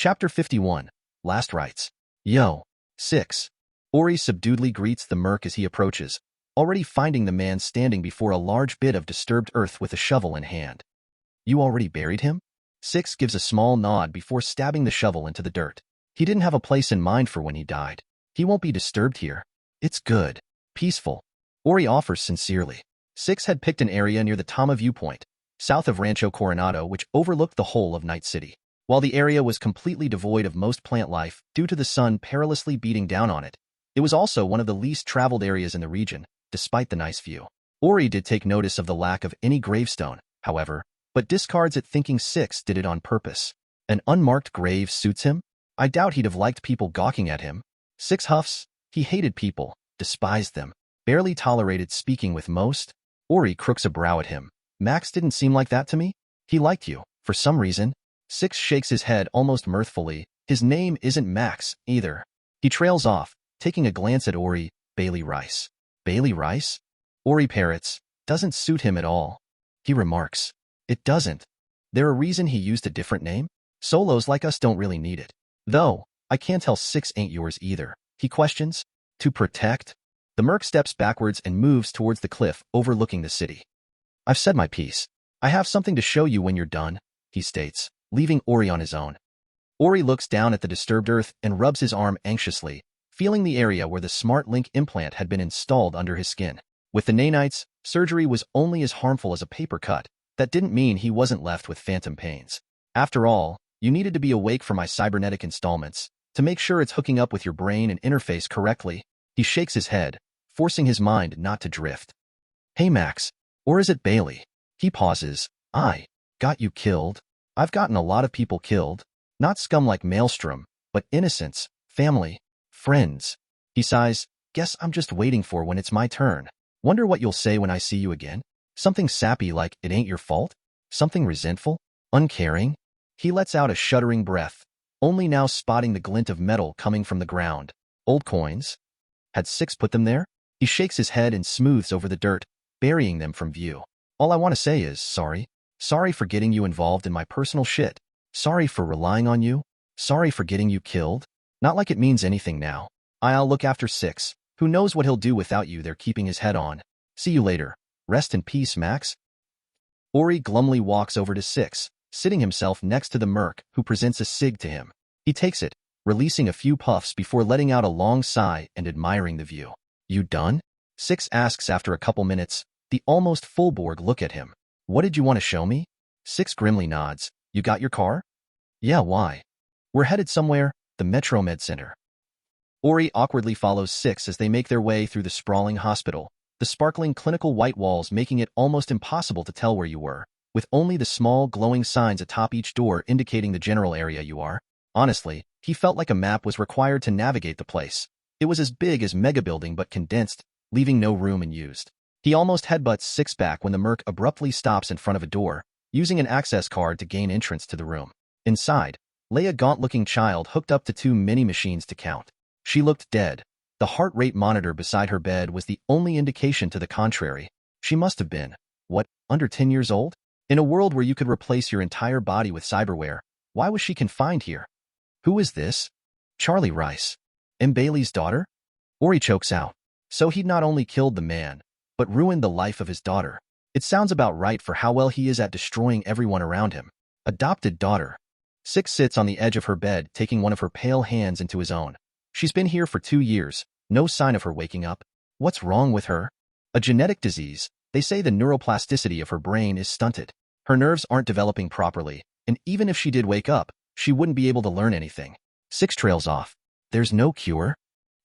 Chapter 51. Last Rites. Yo. 6. Ori subduedly greets the Merc as he approaches, already finding the man standing before a large bit of disturbed earth with a shovel in hand. You already buried him? 6 gives a small nod before stabbing the shovel into the dirt. He didn't have a place in mind for when he died. He won't be disturbed here. It's good. Peaceful. Ori offers sincerely. 6 had picked an area near the Tama viewpoint, south of Rancho Coronado, which overlooked the whole of Night City. While the area was completely devoid of most plant life due to the sun perilously beating down on it, it was also one of the least traveled areas in the region, despite the nice view. Ori did take notice of the lack of any gravestone, however, but discards it thinking 6 did it on purpose. An unmarked grave suits him? I doubt he'd have liked people gawking at him. 6 huffs. He hated people, despised them, barely tolerated speaking with most. Ori crooks a brow at him. Max didn't seem like that to me. He liked you, for some reason. 6 shakes his head almost mirthfully. His name isn't Max, either. He trails off, taking a glance at Ori. Bailey Rice. Bailey Rice? Ori parrots. Doesn't suit him at all. He remarks. It doesn't. There a reason he used a different name? Solos like us don't really need it. Though, I can't tell 6 ain't yours either. He questions. To protect? The Merc steps backwards and moves towards the cliff overlooking the city. I've said my piece. I have something to show you when you're done, he states, leaving Ori on his own. Ori looks down at the disturbed earth and rubs his arm anxiously, feeling the area where the Smart Link implant had been installed under his skin. With the nanites, surgery was only as harmful as a paper cut. That didn't mean he wasn't left with phantom pains. After all, you needed to be awake for my cybernetic installments, to make sure it's hooking up with your brain and interface correctly. He shakes his head, forcing his mind not to drift. Hey Max, or is it Bailey? He pauses. I got you killed. I've gotten a lot of people killed. Not scum like Maelstrom, but innocents, family, friends. He sighs. Guess I'm just waiting for when it's my turn. Wonder what you'll say when I see you again? Something sappy like it ain't your fault? Something resentful? Uncaring? He lets out a shuddering breath, only now spotting the glint of metal coming from the ground. Old coins? Had 6 put them there? He shakes his head and smooths over the dirt, burying them from view. All I want to say is sorry. Sorry for getting you involved in my personal shit. Sorry for relying on you. Sorry for getting you killed. Not like it means anything now. I'll look after 6. Who knows what he'll do without you there keeping his head on. See you later. Rest in peace, Max. Ori glumly walks over to 6, sitting himself next to the Merc, who presents a cig to him. He takes it, releasing a few puffs before letting out a long sigh and admiring the view. You done? 6 asks after a couple minutes, the almost full Borg look at him. What did you want to show me? 6 grimly nods. You got your car? Yeah, why? We're headed somewhere, the Metromed Center. Ori awkwardly follows 6 as they make their way through the sprawling hospital, the sparkling clinical white walls making it almost impossible to tell where you were, with only the small glowing signs atop each door indicating the general area you are. Honestly, he felt like a map was required to navigate the place. It was as big as Mega Building but condensed, leaving no room unused. He almost headbutts 6 back when the Merc abruptly stops in front of a door, using an access card to gain entrance to the room. Inside, lay a gaunt-looking child hooked up to 2 mini-machines to count. She looked dead. The heart rate monitor beside her bed was the only indication to the contrary. She must have been, what, under 10 years old? In a world where you could replace your entire body with cyberware, why was she confined here? Who is this? Charlie Rice. M. Bailey's daughter? Ori chokes out. So he'd not only killed the man, but ruined the life of his daughter. It sounds about right for how well he is at destroying everyone around him. Adopted daughter. 6 sits on the edge of her bed, taking one of her pale hands into his own. She's been here for 2 years, no sign of her waking up. What's wrong with her? A genetic disease. They say the neuroplasticity of her brain is stunted. Her nerves aren't developing properly, and even if she did wake up, she wouldn't be able to learn anything. 6 trails off. There's no cure?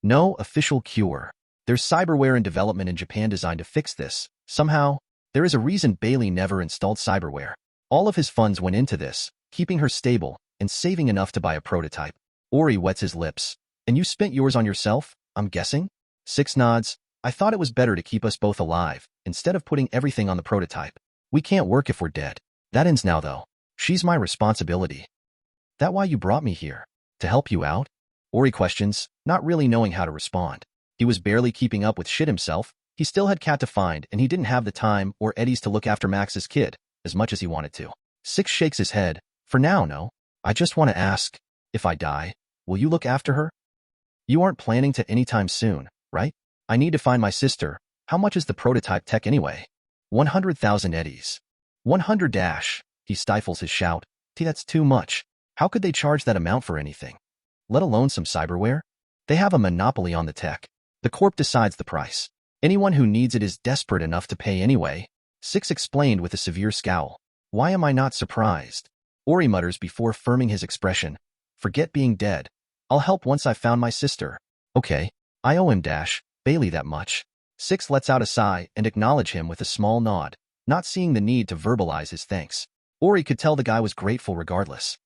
No official cure. There's cyberware in development in Japan designed to fix this. Somehow, there is a reason Bailey never installed cyberware. All of his funds went into this, keeping her stable and saving enough to buy a prototype. Ori wets his lips. And you spent yours on yourself, I'm guessing? 6 nods. I thought it was better to keep us both alive, instead of putting everything on the prototype. We can't work if we're dead. That ends now, though. She's my responsibility. That why you brought me here? To help you out? Ori questions, not really knowing how to respond. He was barely keeping up with shit himself. He still had Cat to find, and he didn't have the time or eddies to look after Max's kid, as much as he wanted to. 6 shakes his head. For now, no. I just want to ask, If I die, will you look after her? You aren't planning to anytime soon, right? I need to find my sister. How much is the prototype tech anyway? 100,000 eddies. 100 dash. He stifles his shout. That's too much. How could they charge that amount for anything? Let alone some cyberware? They have a monopoly on the tech. The corp decides the price. Anyone who needs it is desperate enough to pay anyway. Six explained with a severe scowl. Why am I not surprised? Ori mutters before firming his expression. Forget being dead. I'll help once I've found my sister. Okay, I owe him Bailey that much. Six lets out a sigh and acknowledge him with a small nod, not seeing the need to verbalize his thanks. Ori could tell the guy was grateful regardless.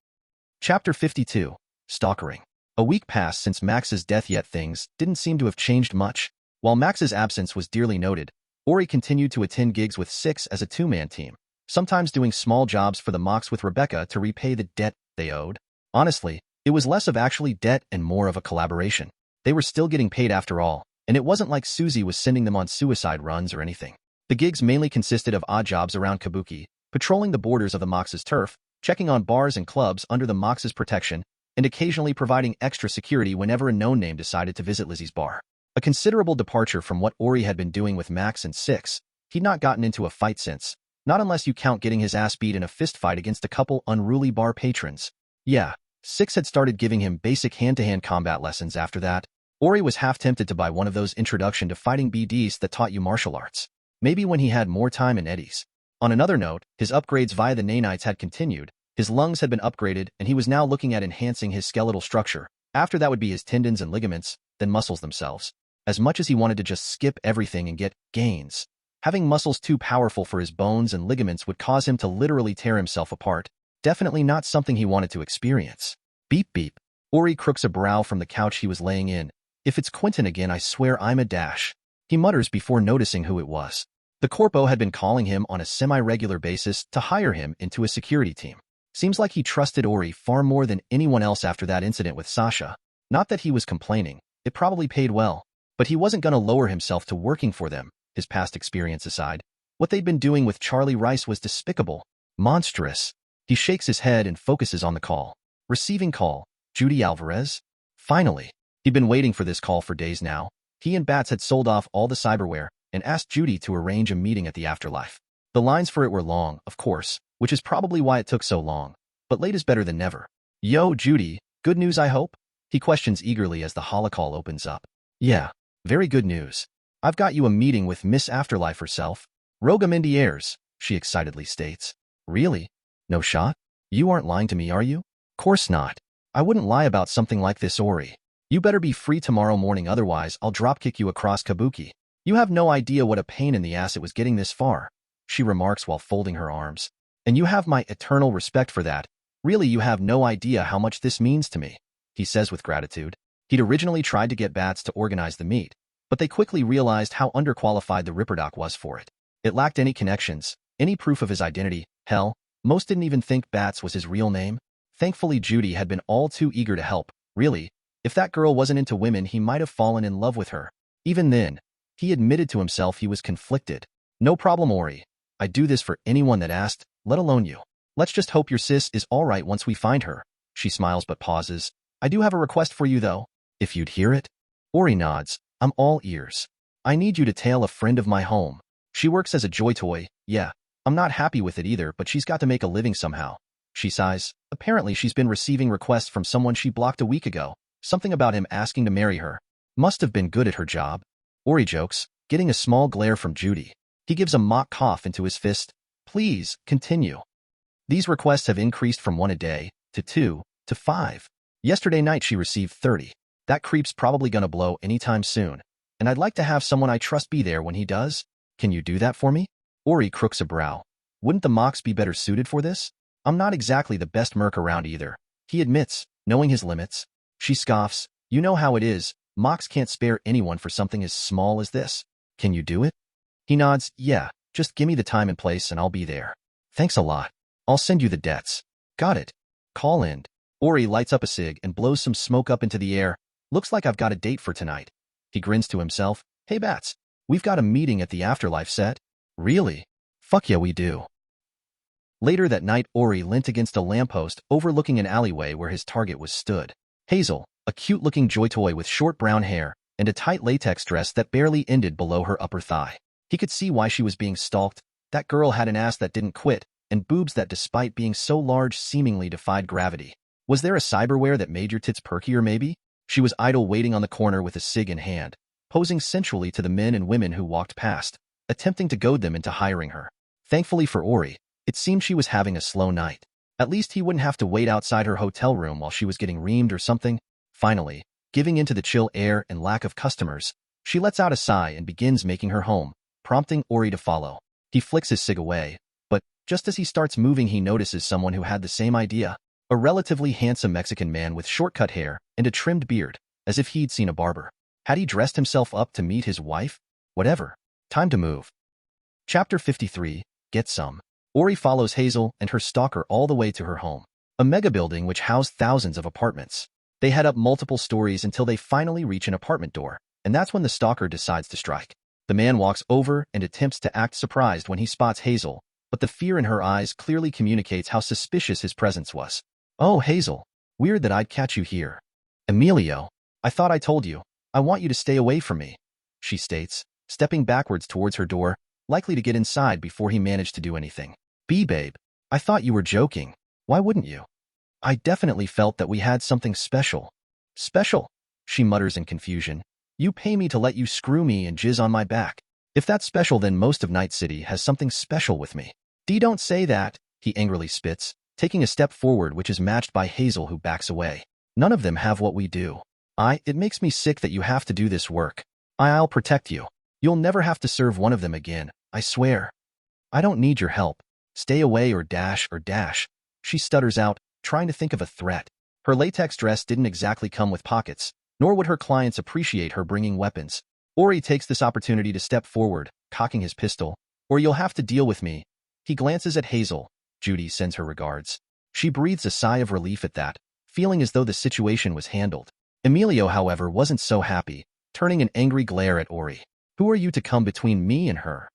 Chapter 52. Stalkering. A week passed since Max's death, yet things didn't seem to have changed much. While Max's absence was dearly noted, Ori continued to attend gigs with Six as a two-man team, sometimes doing small jobs for the Mox with Rebecca to repay the debt they owed. Honestly, it was less of actually debt and more of a collaboration. They were still getting paid after all, and it wasn't like Susie was sending them on suicide runs or anything. The gigs mainly consisted of odd jobs around Kabuki, patrolling the borders of the Mox's turf, checking on bars and clubs under the Mox's protection, and occasionally providing extra security whenever a known name decided to visit Lizzie's bar. A considerable departure from what Ori had been doing with Max and Six. He'd not gotten into a fight since, not unless you count getting his ass beat in a fistfight against a couple unruly bar patrons. Yeah, Six had started giving him basic hand-to-hand combat lessons after that. Ori was half tempted to buy one of those introduction to fighting BDs that taught you martial arts. Maybe when he had more time in eddies. On another note, his upgrades via the nanites had continued. His lungs had been upgraded, and he was now looking at enhancing his skeletal structure. After that would be his tendons and ligaments, then muscles themselves. As much as he wanted to just skip everything and get gains, having muscles too powerful for his bones and ligaments would cause him to literally tear himself apart. Definitely not something he wanted to experience. Beep beep. Ori crooks a brow from the couch he was laying in. If it's Quentin again, I swear I'm a dash. He mutters before noticing who it was. The corpo had been calling him on a semi-regular basis to hire him into a security team. Seems like he trusted Ori far more than anyone else after that incident with Sasha. Not that he was complaining. It probably paid well. But he wasn't going to lower himself to working for them, his past experience aside. What they'd been doing with Charlie Rice was despicable. Monstrous. He shakes his head and focuses on the call. Receiving call. Judy Alvarez? Finally. He'd been waiting for this call for days now. He and Bats had sold off all the cyberware and asked Judy to arrange a meeting at the afterlife. The lines for it were long, of course, which is probably why it took so long. But late is better than never. Yo, Judy, good news I hope? He questions eagerly as the holocall opens up. Yeah, very good news. I've got you a meeting with Miss Afterlife herself. Roga Mendiers, she excitedly states. Really? No shot? You aren't lying to me, are you? Course not. I wouldn't lie about something like this, Ori. You better be free tomorrow morning, otherwise I'll dropkick you across Kabuki. You have no idea what a pain in the ass it was getting this far, she remarks while folding her arms. And you have my eternal respect for that. Really, you have no idea how much this means to me, he says with gratitude. He'd originally tried to get Bats to organize the meet, but they quickly realized how underqualified the Ripperdoc was for it. It lacked any connections, any proof of his identity. Hell, most didn't even think Bats was his real name. Thankfully, Judy had been all too eager to help. Really, if that girl wasn't into women, he might have fallen in love with her. Even then, he admitted to himself he was conflicted. No problem, Ori. I'd do this for anyone that asked, let alone you. Let's just hope your sis is all right once we find her. She smiles but pauses. I do have a request for you, though. If you'd hear it? Ori nods. I'm all ears. I need you to tail a friend of my home. She works as a joy toy. Yeah, I'm not happy with it either, but she's got to make a living somehow. She sighs. Apparently she's been receiving requests from someone she blocked a week ago. Something about him asking to marry her. Must have been good at her job. Ori jokes, getting a small glare from Judy. He gives a mock cough into his fist. Please, continue. These requests have increased from 1 a day, to 2, to 5. Yesterday night she received 30. That creep's probably gonna blow anytime soon. And I'd like to have someone I trust be there when he does. Can you do that for me? Ori crooks a brow. Wouldn't the Mox be better suited for this? I'm not exactly the best merc around either. He admits, knowing his limits. She scoffs. You know how it is. Mox can't spare anyone for something as small as this. Can you do it? He nods. Yeah, just give me the time and place and I'll be there. Thanks a lot. I'll send you the debts. Got it. Call in. Ori lights up a cig and blows some smoke up into the air. Looks like I've got a date for tonight. He grins to himself. Hey Bats, we've got a meeting at the Afterlife set. Really? Fuck yeah, we do. Later that night, Ori leant against a lamppost overlooking an alleyway where his target was stood. Hazel, a cute-looking joy toy with short brown hair and a tight latex dress that barely ended below her upper thigh. He could see why she was being stalked. That girl had an ass that didn't quit, and boobs that despite being so large seemingly defied gravity. Was there a cyberware that made your tits perkier maybe? She was idle waiting on the corner with a cig in hand, posing sensually to the men and women who walked past, attempting to goad them into hiring her. Thankfully for Ori, it seemed she was having a slow night. At least he wouldn't have to wait outside her hotel room while she was getting reamed or something. Finally, giving in to the chill air and lack of customers, she lets out a sigh and begins making her home, prompting Ori to follow. He flicks his cig away, but just as he starts moving he notices someone who had the same idea. A relatively handsome Mexican man with short-cut hair and a trimmed beard, as if he'd seen a barber. Had he dressed himself up to meet his wife? Whatever. Time to move. Chapter 53, Get Some. Ori follows Hazel and her stalker all the way to her home, a mega building which housed thousands of apartments. They head up multiple stories until they finally reach an apartment door, and that's when the stalker decides to strike. The man walks over and attempts to act surprised when he spots Hazel, but the fear in her eyes clearly communicates how suspicious his presence was. "Oh, Hazel. Weird that I'd catch you here." "Emilio, I thought I told you. I want you to stay away from me," she states, stepping backwards towards her door, likely to get inside before he managed to do anything. Babe, I thought you were joking. Why wouldn't you? I definitely felt that we had something special." "Special?" she mutters in confusion. "You pay me to let you screw me and jizz on my back. If that's special, then most of Night City has something special with me." Don't say that," he angrily spits, taking a step forward which is matched by Hazel who backs away. "None of them have what we do. It makes me sick that you have to do this work. I'll protect you. You'll never have to serve one of them again, I swear." "I don't need your help. Stay away or dash," she stutters out, trying to think of a threat. Her latex dress didn't exactly come with pockets, nor would her clients appreciate her bringing weapons. Ori takes this opportunity to step forward, cocking his pistol. "Or you'll have to deal with me." He glances at Hazel. Judy sends her regards. She breathes a sigh of relief at that, feeling as though the situation was handled. Emilio, however, wasn't so happy, turning an angry glare at Ori. "Who are you to come between me and her?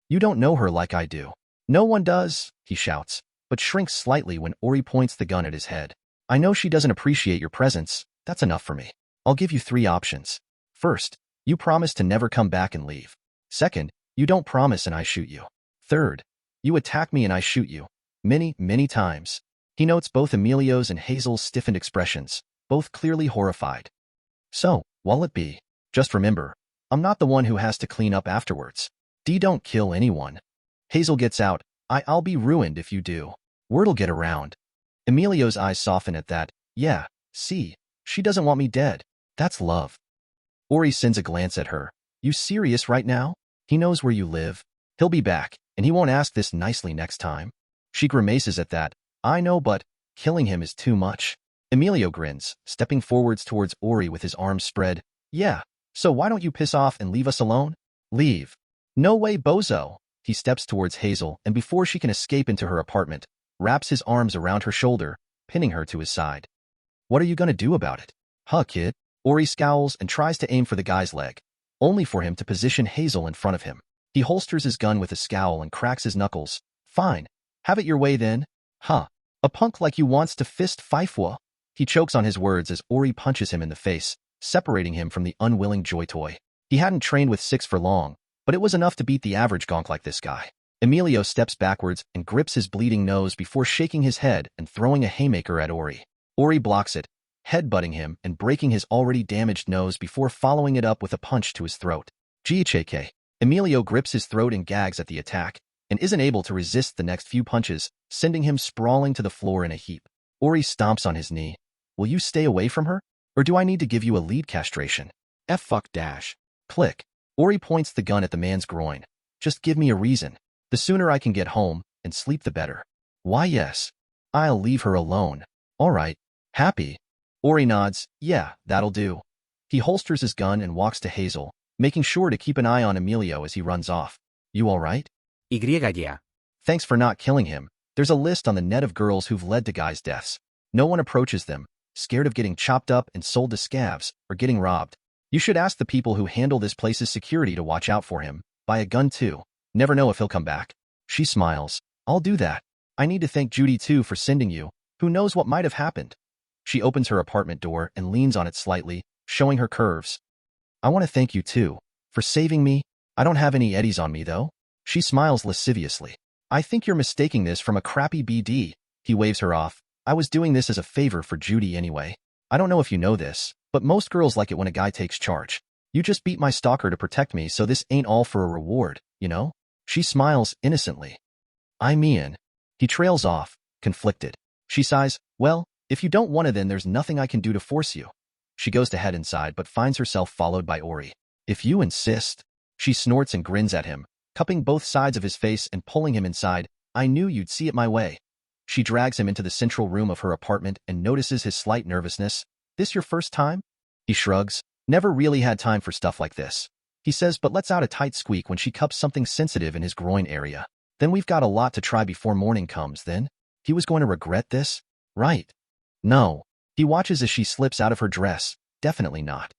You don't know her like I do." "No one does," he shouts, but shrinks slightly when Ori points the gun at his head. "I know she doesn't appreciate your presence. That's enough for me. I'll give you 3 options. First, you promise to never come back and leave. Second, you don't promise and I shoot you. Third, you attack me and I shoot you. Many, many times." He notes both Emilio's and Hazel's stiffened expressions, both clearly horrified. "So, what'll it be? Just remember, I'm not the one who has to clean up afterwards. Don't kill anyone." Hazel gets out. I'll be ruined if you do. Word'll get around." Emilio's eyes soften at that. "Yeah, see, she doesn't want me dead. That's love." Ori sends a glance at her. "You serious right now? He knows where you live. He'll be back, and he won't ask this nicely next time." She grimaces at that. "I know, but killing him is too much." Emilio grins, stepping forwards towards Ori with his arms spread. "Yeah, so why don't you piss off and leave us alone?" "Leave? No way, bozo." He steps towards Hazel, and before she can escape into her apartment, wraps his arms around her shoulder, pinning her to his side. "What are you gonna do about it?" "Huh, kid?" Ori scowls and tries to aim for the guy's leg, only for him to position Hazel in front of him. He holsters his gun with a scowl and cracks his knuckles. "Fine. Have it your way then." "Huh. A punk like you wants to fist Fifwa?" He chokes on his words as Ori punches him in the face, separating him from the unwilling joy toy. He hadn't trained with 6 for long, but it was enough to beat the average gonk like this guy. Emilio steps backwards and grips his bleeding nose before shaking his head and throwing a haymaker at Ori. Ori blocks it, headbutting him and breaking his already damaged nose before following it up with a punch to his throat. Ghk. Emilio grips his throat and gags at the attack, and isn't able to resist the next few punches, sending him sprawling to the floor in a heap. Ori stomps on his knee. "Will you stay away from her? Or do I need to give you a lead castration?" Fuck dash. Click. Ori points the gun at the man's groin. "Just give me a reason. The sooner I can get home and sleep the better." "Why yes. I'll leave her alone." "All right. Happy?" Ori nods. "Yeah, that'll do." He holsters his gun and walks to Hazel, making sure to keep an eye on Emilio as he runs off. "You all right?" Yeah. "Thanks for not killing him. There's a list on the net of girls who've led to guys' deaths. No one approaches them, scared of getting chopped up and sold to scavs or getting robbed. You should ask the people who handle this place's security to watch out for him. Buy a gun too. Never know if he'll come back." She smiles. "I'll do that. I need to thank Judy too for sending you. Who knows what might have happened? She opens her apartment door and leans on it slightly, showing her curves. I want to thank you too, for saving me. I don't have any eddies on me though. She smiles lasciviously. I think you're mistaking this from a crappy BD. He waves her off. I was doing this as a favor for Judy anyway. I don't know if you know this, but most girls like it when a guy takes charge. You just beat my stalker to protect me, so this ain't all for a reward, you know? She smiles innocently. I mean, he trails off, conflicted. She sighs, well, if you don't want to, then there's nothing I can do to force you. She goes to head inside but finds herself followed by Ori. If you insist. She snorts and grins at him, cupping both sides of his face and pulling him inside. I knew you'd see it my way. She drags him into the central room of her apartment and notices his slight nervousness. This your first time? He shrugs. Never really had time for stuff like this. He says but lets out a tight squeak when she cups something sensitive in his groin area. Then we've got a lot to try before morning comes then. He was going to regret this? Right. No. He watches as she slips out of her dress. Definitely not.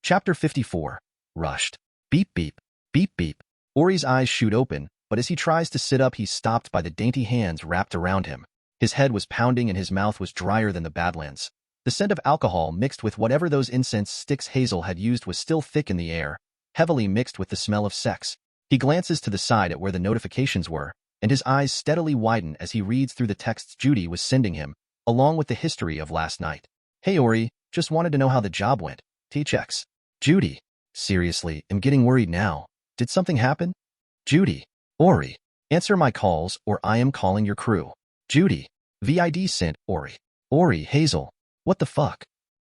Chapter 54. Rushed. Beep beep. Beep beep. Ori's eyes shoot open, but as he tries to sit up he's stopped by the dainty hands wrapped around him. His head was pounding and his mouth was drier than the Badlands. The scent of alcohol mixed with whatever those incense sticks Hazel had used was still thick in the air, heavily mixed with the smell of sex. He glances to the side at where the notifications were, and his eyes steadily widen as he reads through the texts Judy was sending him, along with the history of last night. Hey Ori, just wanted to know how the job went. THX. Judy. Seriously, I'm getting worried now. Did something happen? Judy. Ori. Answer my calls or I am calling your crew. Judy. VID sent, Ori. Ori, Hazel. What the fuck?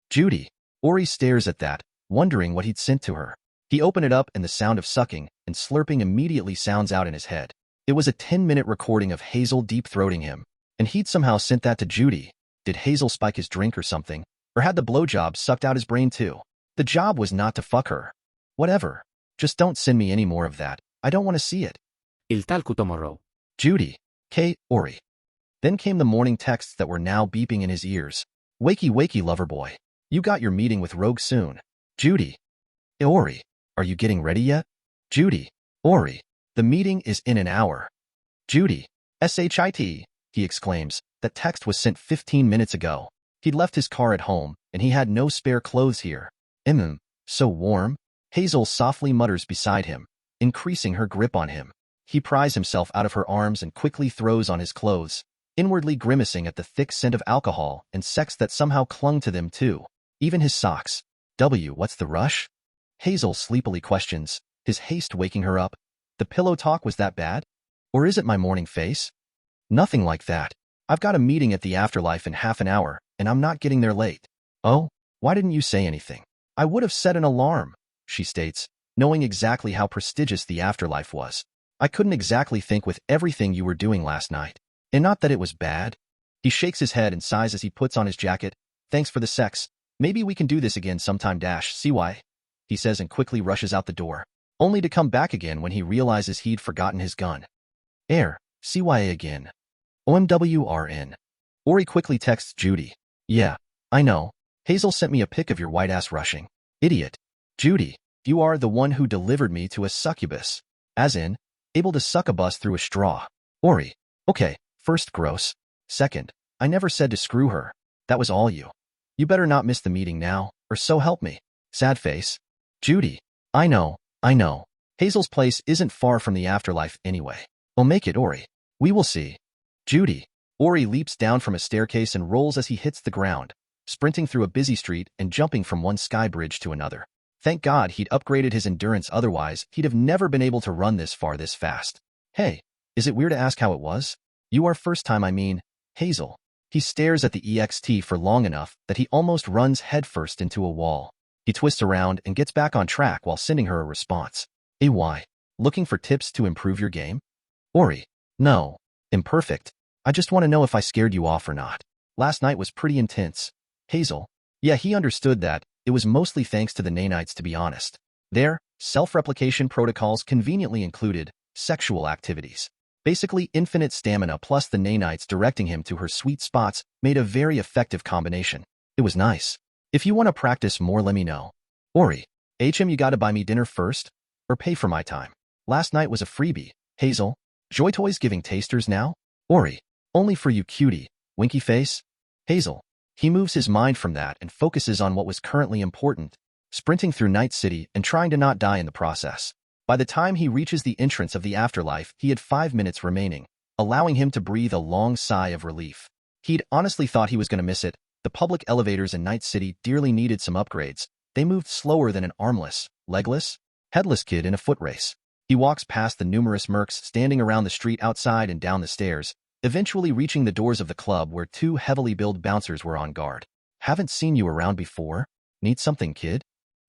Judy. Ori stares at that, wondering what he'd sent to her. He opened it up and the sound of sucking and slurping immediately sounds out in his head. It was a 10-minute recording of Hazel deep-throating him, and he'd somehow sent that to Judy. Did Hazel spike his drink or something? Or had the blowjob sucked out his brain too? The job was not to fuck her. Whatever. Just don't send me any more of that. I don't want to see it. Il talco tomorrow. Judy. K. Ori. Then came the morning texts that were now beeping in his ears. Wakey wakey lover boy. You got your meeting with Rogue soon. Judy. Ori. Are you getting ready yet? Judy. Ori. The meeting is in an hour. Judy. SHIT. He exclaims. That text was sent 15 minutes ago. He'd left his car at home, and he had no spare clothes here. So warm. Hazel softly mutters beside him, increasing her grip on him. He pries himself out of her arms and quickly throws on his clothes, inwardly grimacing at the thick scent of alcohol and sex that somehow clung to them too. Even his socks. What's the rush? Hazel sleepily questions, his haste waking her up. The pillow talk was that bad? Or is it my morning face? Nothing like that. I've got a meeting at the afterlife in half an hour, and I'm not getting there late. Oh, why didn't you say anything? I would have set an alarm, she states, knowing exactly how prestigious the afterlife was. I couldn't exactly think with everything you were doing last night. And not that it was bad. He shakes his head and sighs as he puts on his jacket. Thanks for the sex. Maybe we can do this again sometime CY. He says and quickly rushes out the door, only to come back again when he realizes he'd forgotten his gun. CYA again. OMWRN. Ori quickly texts Judy. Yeah, I know. Hazel sent me a pic of your white ass rushing. Idiot. Judy, you are the one who delivered me to a succubus. As in, able to suck a bus through a straw. Ori. Okay, first gross. Second, I never said to screw her. That was all you. You better not miss the meeting now, or so help me. Sad face. Judy. I know. Hazel's place isn't far from the afterlife anyway. I'll make it, Ori. We will see. Judy. Ori leaps down from a staircase and rolls as he hits the ground, sprinting through a busy street and jumping from one sky bridge to another. Thank God he'd upgraded his endurance, otherwise he'd have never been able to run this far this fast. Hey, is it weird to ask how it was? You are first time, I mean, Hazel. He stares at the EXT for long enough that he almost runs headfirst into a wall. He twists around and gets back on track while sending her a response. AY. Looking for tips to improve your game? Ori. No. Imperfect. I just want to know if I scared you off or not. Last night was pretty intense. Hazel. Yeah, he understood that. It was mostly thanks to the nanites, to be honest. Their self-replication protocols conveniently included sexual activities. Basically, infinite stamina plus the nanites directing him to her sweet spots made a very effective combination. It was nice. If you want to practice more, let me know. Ori. You gotta buy me dinner first? Or pay for my time? Last night was a freebie. Hazel. Joy Toys giving tasters now? Ori. Only for you, cutie. Winky face? Hazel. He moves his mind from that and focuses on what was currently important, sprinting through Night City and trying to not die in the process. By the time he reaches the entrance of the afterlife, he had 5 minutes remaining, allowing him to breathe a long sigh of relief. He'd honestly thought he was going to miss it. The public elevators in Night City dearly needed some upgrades. They moved slower than an armless, legless, headless kid in a foot race. He walks past the numerous mercs standing around the street outside and down the stairs, eventually reaching the doors of the club where 2 heavily built bouncers were on guard. Haven't seen you around before? Need something, kid?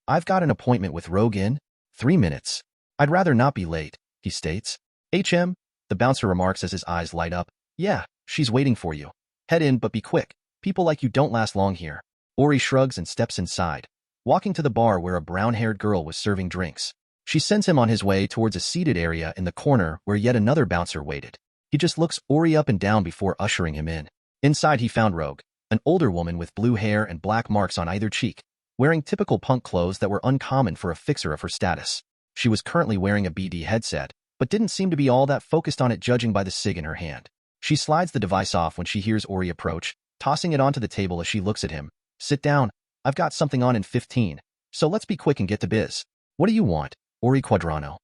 I've got an appointment with Rogue in 3 minutes. I'd rather not be late, he states. HM, the bouncer remarks as his eyes light up. Yeah, she's waiting for you. Head in, but be quick. People like you don't last long here. Ori shrugs and steps inside, walking to the bar where a brown-haired girl was serving drinks. She sends him on his way towards a seated area in the corner where yet another bouncer waited. He just looks Ori up and down before ushering him in. Inside he found Rogue, an older woman with blue hair and black marks on either cheek, wearing typical punk clothes that were uncommon for a fixer of her status. She was currently wearing a BD headset, but didn't seem to be all that focused on it judging by the cig in her hand. She slides the device off when she hears Ori approach, tossing it onto the table as she looks at him. Sit down. I've got something on in 15, so let's be quick and get to biz. What do you want, Ori Quadrano?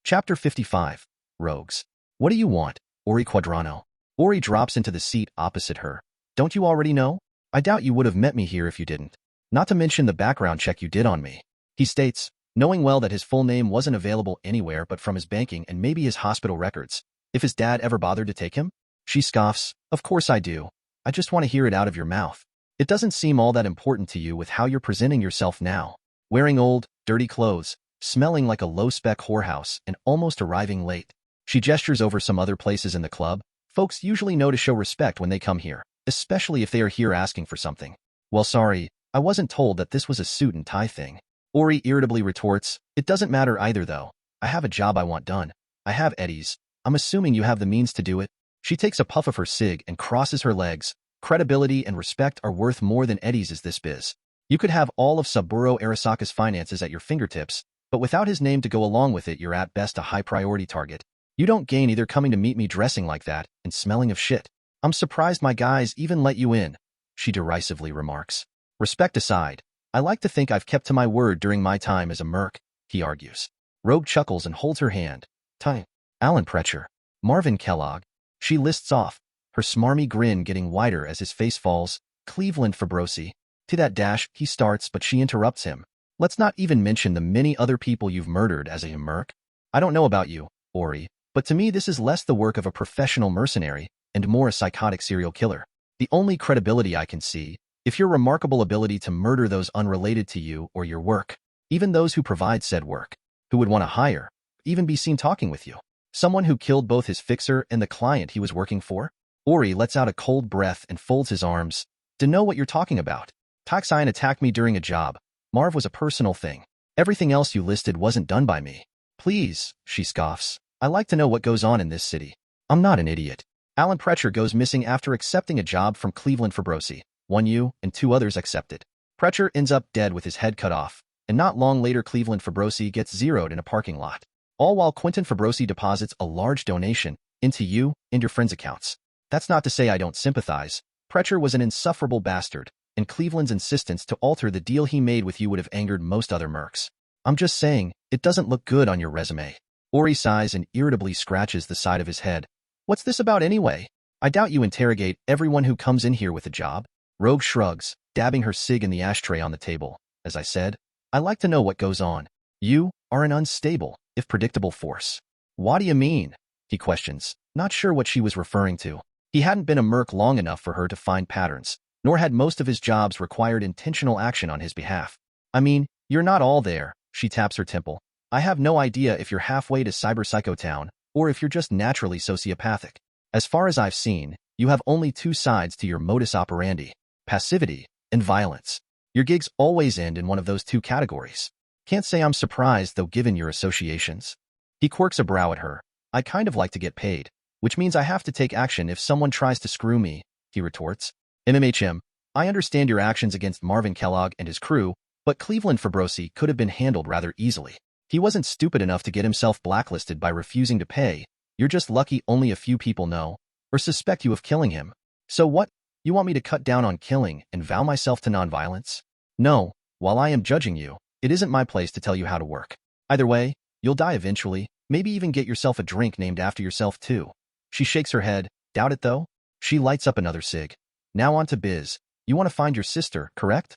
Chapter 55. Rogues. What do you want, Ori Quadrano? Ori drops into the seat opposite her. Don't you already know? I doubt you would have met me here if you didn't. Not to mention the background check you did on me, he states, knowing well that his full name wasn't available anywhere but from his banking and maybe his hospital records. If his dad ever bothered to take him? She scoffs. Of course I do. I just want to hear it out of your mouth. It doesn't seem all that important to you with how you're presenting yourself now. Wearing old, dirty clothes, smelling like a low-spec whorehouse, and almost arriving late. She gestures over some other places in the club. Folks usually know to show respect when they come here, especially if they are here asking for something. Well, sorry, I wasn't told that this was a suit and tie thing. Ori irritably retorts, it doesn't matter either though. I have a job I want done. I have Eddie's. I'm assuming you have the means to do it. She takes a puff of her cig and crosses her legs. Credibility and respect are worth more than Eddie's is this biz. You could have all of Saburo Arasaka's finances at your fingertips, but without his name to go along with it, you're at best a high-priority target. You don't gain either coming to meet me dressing like that and smelling of shit. I'm surprised my guys even let you in, she derisively remarks. Respect aside, I like to think I've kept to my word during my time as a merc, he argues. Rogue chuckles and holds her hand. Ty, Alan Precher, Marvin Kellogg. She lists off, her smarmy grin getting wider as his face falls. Cleveland Fabrosi. To that dash, he starts, but she interrupts him. Let's not even mention the many other people you've murdered as a merc. I don't know about you, Ori, but to me this is less the work of a professional mercenary and more a psychotic serial killer. The only credibility I can see, if your remarkable ability to murder those unrelated to you or your work, even those who provide said work, who would want to hire, even be seen talking with you. Someone who killed both his fixer and the client he was working for? Ori lets out a cold breath and folds his arms. To know what you're talking about. Taxian attacked me during a job. Marv was a personal thing. Everything else you listed wasn't done by me. Please, she scoffs. I like to know what goes on in this city. I'm not an idiot. Alan Precher goes missing after accepting a job from Cleveland Fabrosi. 1 you and 2 others accepted. Precher ends up dead with his head cut off, and not long later Cleveland Fabrosi gets zeroed in a parking lot. All while Quentin Fabrosi deposits a large donation into you and your friends' accounts. That's not to say I don't sympathize. Precher was an insufferable bastard, and Cleveland's insistence to alter the deal he made with you would have angered most other mercs. I'm just saying, it doesn't look good on your resume. Ori sighs and irritably scratches the side of his head. What's this about anyway? I doubt you interrogate everyone who comes in here with a job. Rogue shrugs, dabbing her cig in the ashtray on the table. As I said, I like to know what goes on. You are an unstable, if predictable force. What do you mean? He questions, not sure what she was referring to. He hadn't been a merc long enough for her to find patterns, nor had most of his jobs required intentional action on his behalf. I mean, you're not all there, she taps her temple. I have no idea if you're halfway to Cyber Psycho Town, or if you're just naturally sociopathic. As far as I've seen, you have only 2 sides to your modus operandi, passivity and violence. Your gigs always end in one of those 2 categories. Can't say I'm surprised, though, given your associations. He quirks a brow at her. I kind of like to get paid, which means I have to take action if someone tries to screw me, he retorts. MMHM, I understand your actions against Marvin Kellogg and his crew, but Cleveland Fabrosi could have been handled rather easily. He wasn't stupid enough to get himself blacklisted by refusing to pay. You're just lucky only a few people know. or suspect you of killing him. So what? You want me to cut down on killing and vow myself to nonviolence? No, while I am judging you, it isn't my place to tell you how to work. Either way, you'll die eventually, maybe even get yourself a drink named after yourself too. She shakes her head. Doubt it though? She lights up another cig. Now on to biz. You want to find your sister, correct?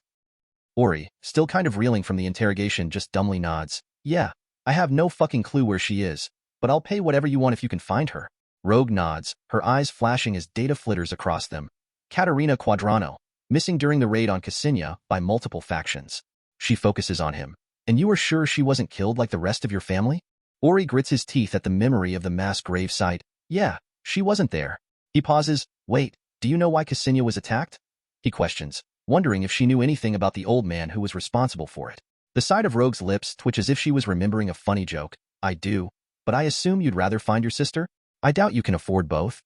Ori, still kind of reeling from the interrogation, just dumbly nods. Yeah, I have no fucking clue where she is, but I'll pay whatever you want if you can find her. Rogue nods, her eyes flashing as data flitters across them. Caterina Quadrano, missing during the raid on Cassinia by multiple factions. She focuses on him. And you are sure she wasn't killed like the rest of your family? Ori grits his teeth at the memory of the mass grave site. Yeah, she wasn't there. He pauses. Wait, do you know why Cassinia was attacked? He questions, wondering if she knew anything about the old man who was responsible for it. The side of Rogue's lips twitch as if she was remembering a funny joke. I do, but I assume you'd rather find your sister? I doubt you can afford both.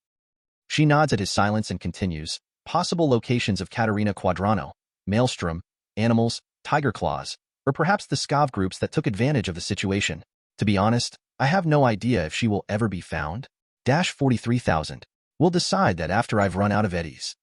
She nods at his silence and continues. Possible locations of Caterina Quadrano, Maelstrom, animals, tiger claws, or perhaps the Scav groups that took advantage of the situation. To be honest, I have no idea if she will ever be found. 43,000. We'll decide that after I've run out of eddies.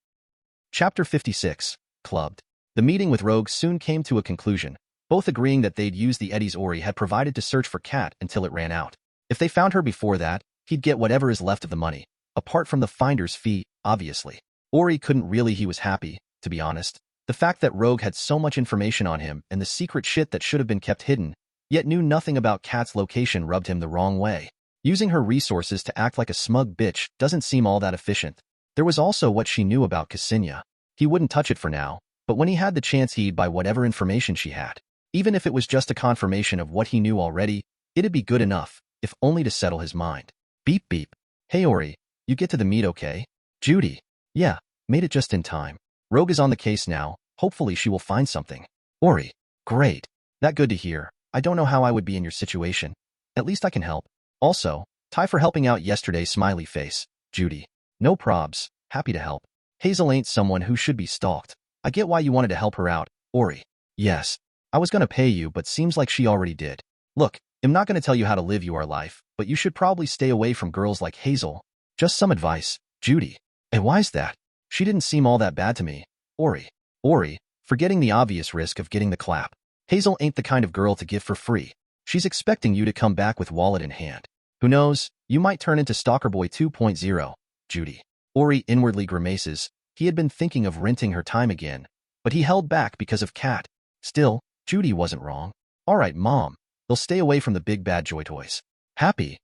Chapter 56. Clubbed. The meeting with Rogue soon came to a conclusion, both agreeing that they'd use the eddies Ori had provided to search for Kat until it ran out. If they found her before that, he'd get whatever is left of the money, apart from the finder's fee, obviously. Ori couldn't really he was happy, to be honest. The fact that Rogue had so much information on him and the secret shit that should have been kept hidden, yet knew nothing about Kat's location rubbed him the wrong way. Using her resources to act like a smug bitch doesn't seem all that efficient. There was also what she knew about Cassinia. He wouldn't touch it for now, but when he had the chance he'd buy whatever information she had. Even if it was just a confirmation of what he knew already, it'd be good enough, if only to settle his mind. Beep beep. Hey Ori, you get to the meet okay? Judy. Yeah, made it just in time. Rogue is on the case now, hopefully she will find something. Ori. Great. That good to hear. I don't know how I would be in your situation. At least I can help. Also, Ty for helping out yesterday, smiley face. Judy. No probs, happy to help. Hazel ain't someone who should be stalked. I get why you wanted to help her out, Ori. Yes. I was gonna pay you, but seems like she already did. Look, I'm not gonna tell you how to live your life, but you should probably stay away from girls like Hazel. Just some advice, Judy. And why's that? She didn't seem all that bad to me. Ori. Ori, forgetting the obvious risk of getting the clap. Hazel ain't the kind of girl to give for free. She's expecting you to come back with wallet in hand. Who knows, you might turn into Stalker Boy 2.0, Judy. Ori inwardly grimaces. He had been thinking of renting her time again, but he held back because of Kat. Still, Judy wasn't wrong. Alright, Mom. They'll stay away from the big bad Joy Toys. Happy?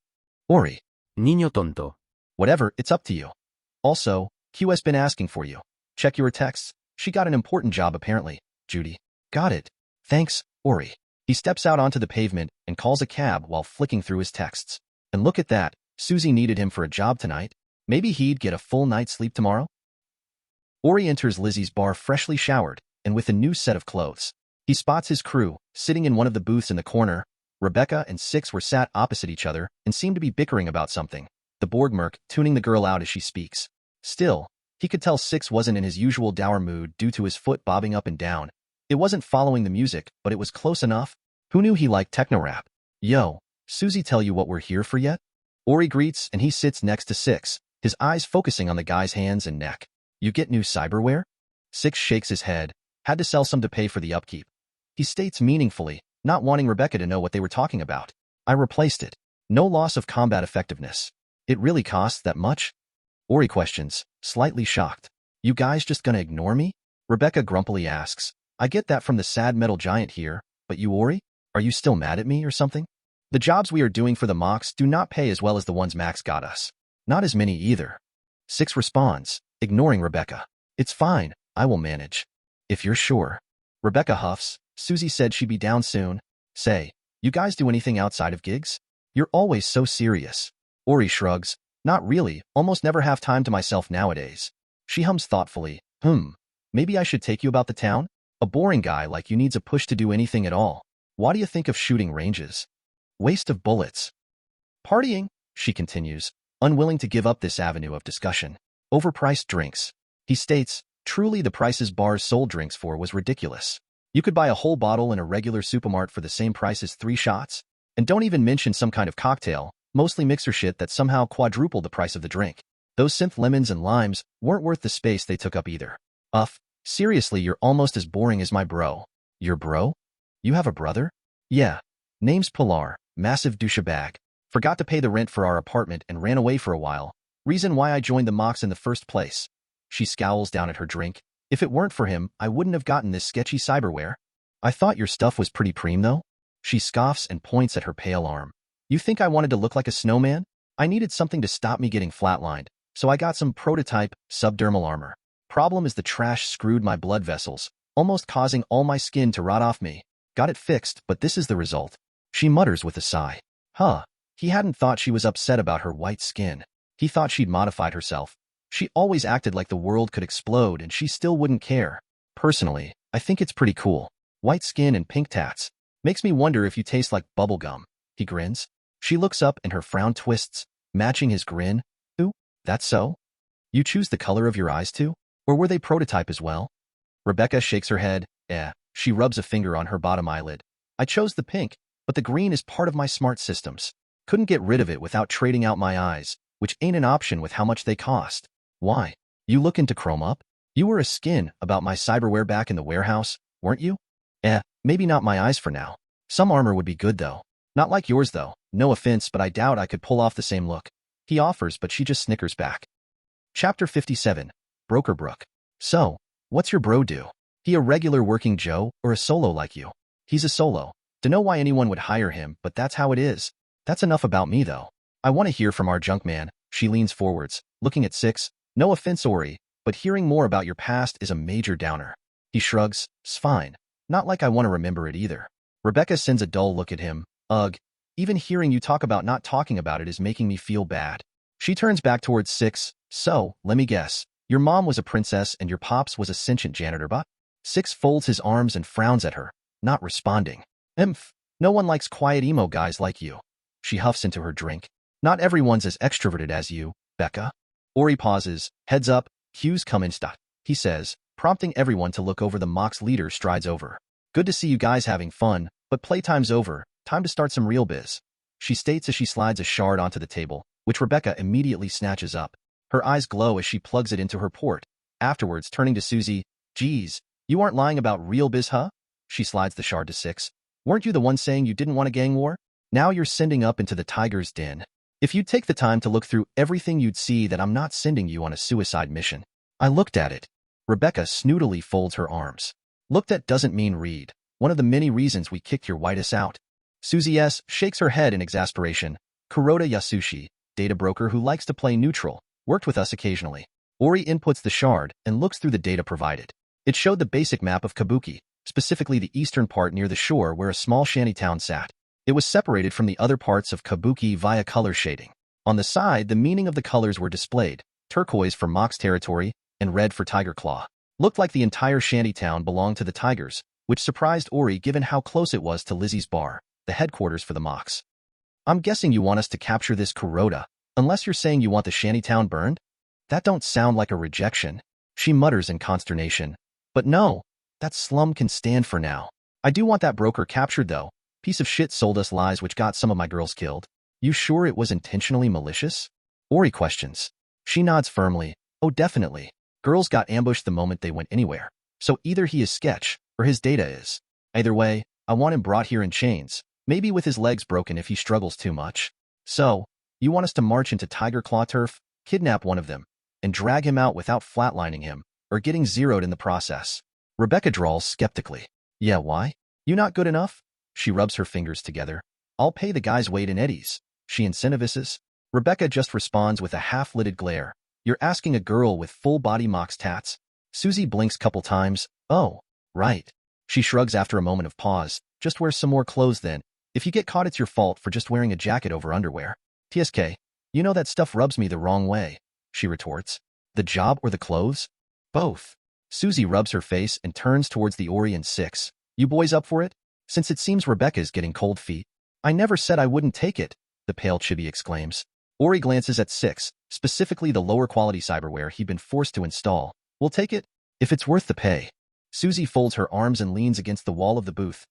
Ori. Niño tonto. Whatever, it's up to you. Also, QS been asking for you. Check your texts. She got an important job apparently, Judy. Got it. Thanks, Ori. He steps out onto the pavement and calls a cab while flicking through his texts. And look at that, Susie needed him for a job tonight. Maybe he'd get a full night's sleep tomorrow? Ori enters Lizzie's bar freshly showered and with a new set of clothes. He spots his crew, sitting in one of the booths in the corner. Rebecca and Six were sat opposite each other and seemed to be bickering about something. The Borg Merc tuning the girl out as she speaks. Still, he could tell Six wasn't in his usual dour mood due to his foot bobbing up and down. It wasn't following the music, but it was close enough. Who knew he liked techno-rap? Yo, Susie tell you what we're here for yet? Ori greets and he sits next to Six, his eyes focusing on the guy's hands and neck. You get new cyberware? Six shakes his head. Had to sell some to pay for the upkeep. He states meaningfully, not wanting Rebecca to know what they were talking about. I replaced it. No loss of combat effectiveness. It really costs that much? Ori questions, slightly shocked. You guys just gonna ignore me? Rebecca grumpily asks. I get that from the sad metal giant here, but you Ori? Are you still mad at me or something? The jobs we are doing for the Mox do not pay as well as the ones Max got us. Not as many either. Six responds, ignoring Rebecca. It's fine, I will manage. If you're sure. Rebecca huffs. Susie said she'd be down soon. Say, you guys do anything outside of gigs? You're always so serious. Ori shrugs. Not really, almost never have time to myself nowadays. She hums thoughtfully. Maybe I should take you about the town? A boring guy like you needs a push to do anything at all. Why do you think of shooting ranges? Waste of bullets. Partying, she continues, unwilling to give up this avenue of discussion. Overpriced drinks. He states, truly the prices bars sold drinks for was ridiculous. You could buy a whole bottle in a regular supermart for the same price as 3 shots. And don't even mention some kind of cocktail, mostly mixer shit that somehow quadrupled the price of the drink. Those synth lemons and limes weren't worth the space they took up either. Seriously, you're almost as boring as my bro. Your bro? You have a brother? Yeah. Name's Pilar, massive douchebag. Forgot to pay the rent for our apartment and ran away for a while. Reason why I joined the mocks in the first place. She scowls down at her drink. If it weren't for him, I wouldn't have gotten this sketchy cyberware. I thought your stuff was pretty preem though? She scoffs and points at her pale arm. You think I wanted to look like a snowman? I needed something to stop me getting flatlined, so I got some prototype subdermal armor. Problem is the trash screwed my blood vessels, almost causing all my skin to rot off me. Got it fixed, but this is the result. She mutters with a sigh. He hadn't thought she was upset about her white skin. He thought she'd modified herself. She always acted like the world could explode and she still wouldn't care. Personally, I think it's pretty cool. White skin and pink tats. Makes me wonder if you taste like bubblegum. He grins. She looks up and her frown twists, matching his grin. Ooh, that's so? You choose the color of your eyes too? Or were they prototype as well? Rebecca shakes her head. She rubs a finger on her bottom eyelid. I chose the pink, but the green is part of my smart systems. Couldn't get rid of it without trading out my eyes, which ain't an option with how much they cost. Why? You looking to chrome up? You were a skin about my cyberware back in the warehouse, weren't you? Maybe not my eyes for now. Some armor would be good though. Not like yours though. No offense, but I doubt I could pull off the same look. He offers, but she just snickers back. Chapter 57. Broker Brook. So, what's your bro do? He a regular working Joe or a solo like you? He's a solo. Dunno why anyone would hire him, but that's how it is. That's enough about me though. I want to hear from our junk man. She leans forwards, looking at Six. No offense, Ori, but hearing more about your past is a major downer. He shrugs. Fine. Not like I want to remember it either. Rebecca sends a dull look at him. Ugh. Even hearing you talk about not talking about it is making me feel bad. She turns back towards Six. So, let me guess. Your mom was a princess and your pops was a sentient janitor bot? Six folds his arms and frowns at her, not responding. No one likes quiet emo guys like you. She huffs into her drink. Not everyone's as extroverted as you, Becca. Ori pauses. Heads up, cues come in. He says, prompting everyone to look over. The mock's leader strides over. Good to see you guys having fun, but playtime's over. Time to start some real biz. She states as she slides a shard onto the table, which Rebecca immediately snatches up. Her eyes glow as she plugs it into her port. Afterwards, turning to Susie, geez, you aren't lying about real biz, huh? She slides the shard to Six. Weren't you the one saying you didn't want a gang war? Now you're sending up into the tiger's den. If you'd take the time to look through everything, you'd see that I'm not sending you on a suicide mission. I looked at it. Rebecca snootily folds her arms. Looked at doesn't mean read. One of the many reasons we kicked your whitest out. Susie S. shakes her head in exasperation. Kuroda Yasushi, data broker who likes to play neutral, worked with us occasionally. Ori inputs the shard and looks through the data provided. It showed the basic map of Kabuki, specifically the eastern part near the shore where a small shantytown sat. It was separated from the other parts of Kabuki via color shading. On the side, the meaning of the colors were displayed, turquoise for Mox territory and red for Tiger Claw. Looked like the entire shantytown belonged to the Tigers, which surprised Ori given how close it was to Lizzie's bar, the headquarters for the Mox. I'm guessing you want us to capture this Kuroda, unless you're saying you want the shantytown burned? That don't sound like a rejection. She mutters in consternation. But no, that slum can stand for now. I do want that broker captured though. Piece of shit sold us lies which got some of my girls killed. You sure it was intentionally malicious? Ori questions. She nods firmly. Oh, definitely. Girls got ambushed the moment they went anywhere. So either he is sketch, or his data is. Either way, I want him brought here in chains, maybe with his legs broken if he struggles too much. So, you want us to march into Tiger Claw turf, kidnap one of them, and drag him out without flatlining him, or getting zeroed in the process? Rebecca drawls skeptically. Yeah, why? You not good enough? She rubs her fingers together. I'll pay the guy's weight in eddies. She incentivises. Rebecca just responds with a half-lidded glare. You're asking a girl with full-body Mox tats? Susie blinks couple times. Oh, right. She shrugs after a moment of pause. Just wear some more clothes then. If you get caught, it's your fault for just wearing a jacket over underwear. TSK, you know that stuff rubs me the wrong way, she retorts. The job or the clothes? Both. Susie rubs her face and turns towards the Ori and Six. You boys up for it? Since it seems Rebecca's getting cold feet. I never said I wouldn't take it, the pale chibi exclaims. Ori glances at Six, specifically the lower quality cyberware he'd been forced to install. We'll take it, if it's worth the pay. Susie folds her arms and leans against the wall of the booth.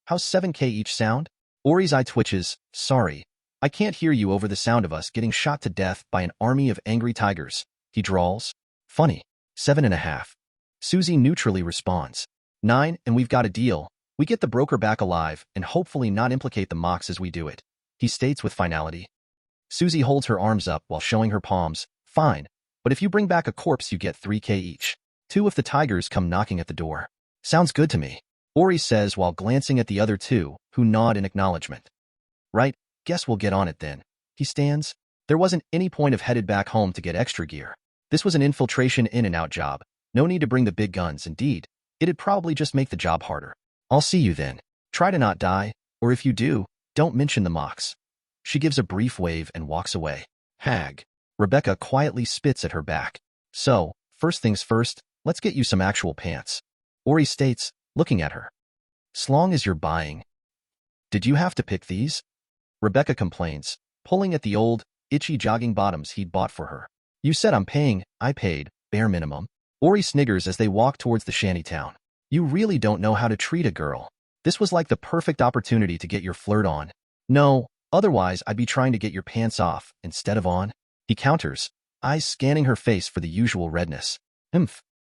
How's 7K each sound? Ori's eye twitches. Sorry. I can't hear you over the sound of us getting shot to death by an army of angry tigers, he drawls. Funny. 7.5. Susie neutrally responds. 9, and we've got a deal. We get the broker back alive and hopefully not implicate the Mox as we do it, he states with finality. Susie holds her arms up while showing her palms. Fine, but if you bring back a corpse you get 3K each. 2 if the tigers come knocking at the door. Sounds good to me, Ori says while glancing at the other two, who nod in acknowledgement. Right, guess we'll get on it then. He stands. There wasn't any point of headed back home to get extra gear. This was an infiltration in and out job. No need to bring the big guns. Indeed, it'd probably just make the job harder. I'll see you then. Try to not die, or if you do, don't mention the Mox. She gives a brief wave and walks away. Hag. Rebecca quietly spits at her back. So, first things first, let's get you some actual pants. Ori states, looking at her. Slong as you're buying. Did you have to pick these? Rebecca complains, pulling at the old, itchy jogging bottoms he'd bought for her. You said I'm paying, I paid, bare minimum. Ori sniggers as they walk towards the shantytown. You really don't know how to treat a girl. This was like the perfect opportunity to get your flirt on. No, otherwise I'd be trying to get your pants off instead of on. He counters, eyes scanning her face for the usual redness.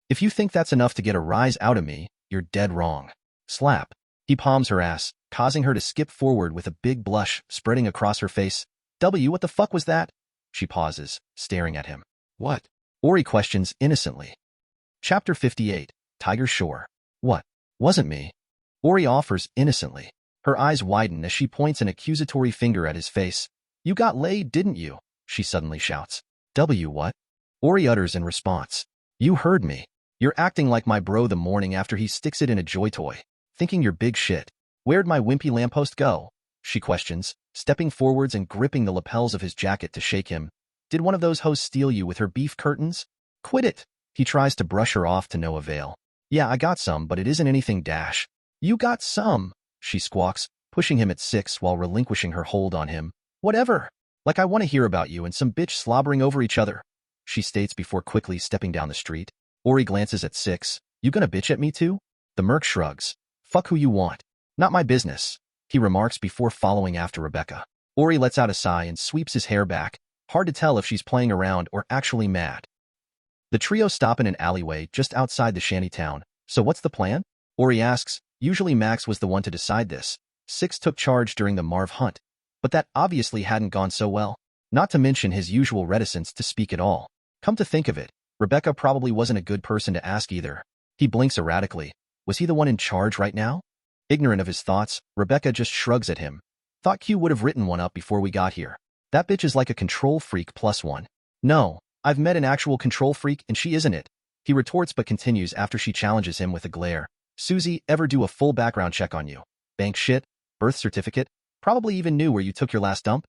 If you think that's enough to get a rise out of me, you're dead wrong. Slap. He palms her ass, causing her to skip forward with a big blush spreading across her face. What the fuck was that? She pauses, staring at him. What? Ori questions innocently. Chapter 58, Tiger Shore. What? Wasn't me. Ori offers innocently. Her eyes widen as she points an accusatory finger at his face. You got laid, didn't you? She suddenly shouts. What? Ori utters in response. You heard me. You're acting like my bro the morning after he sticks it in a joy toy. Thinking you're big shit. Where'd my wimpy lamppost go? She questions, stepping forwards and gripping the lapels of his jacket to shake him. Did one of those hoes steal you with her beef curtains? Quit it. He tries to brush her off to no avail. Yeah, I got some, but it isn't anything dash. You got some, she squawks, pushing him at 6 while relinquishing her hold on him. Whatever. Like I want to hear about you and some bitch slobbering over each other, she states before quickly stepping down the street. Ori glances at 6. You gonna bitch at me too? The Merc shrugs. Fuck who you want. Not my business, he remarks before following after Rebecca. Ori lets out a sigh and sweeps his hair back. Hard to tell if she's playing around or actually mad. The trio stop in an alleyway just outside the shantytown. So what's the plan? Ori asks. Usually Max was the one to decide this. 6 took charge during the Marv hunt. But that obviously hadn't gone so well. Not to mention his usual reticence to speak at all. Come to think of it, Rebecca probably wasn't a good person to ask either. He blinks erratically. Was he the one in charge right now? Ignorant of his thoughts, Rebecca just shrugs at him. Thought Q would have written one up before we got here. That bitch is like a control freak +1. No, I've met an actual control freak and she isn't it. He retorts but continues after she challenges him with a glare. Susie, ever do a full background check on you? Bank shit? Birth certificate? Probably even knew where you took your last dump?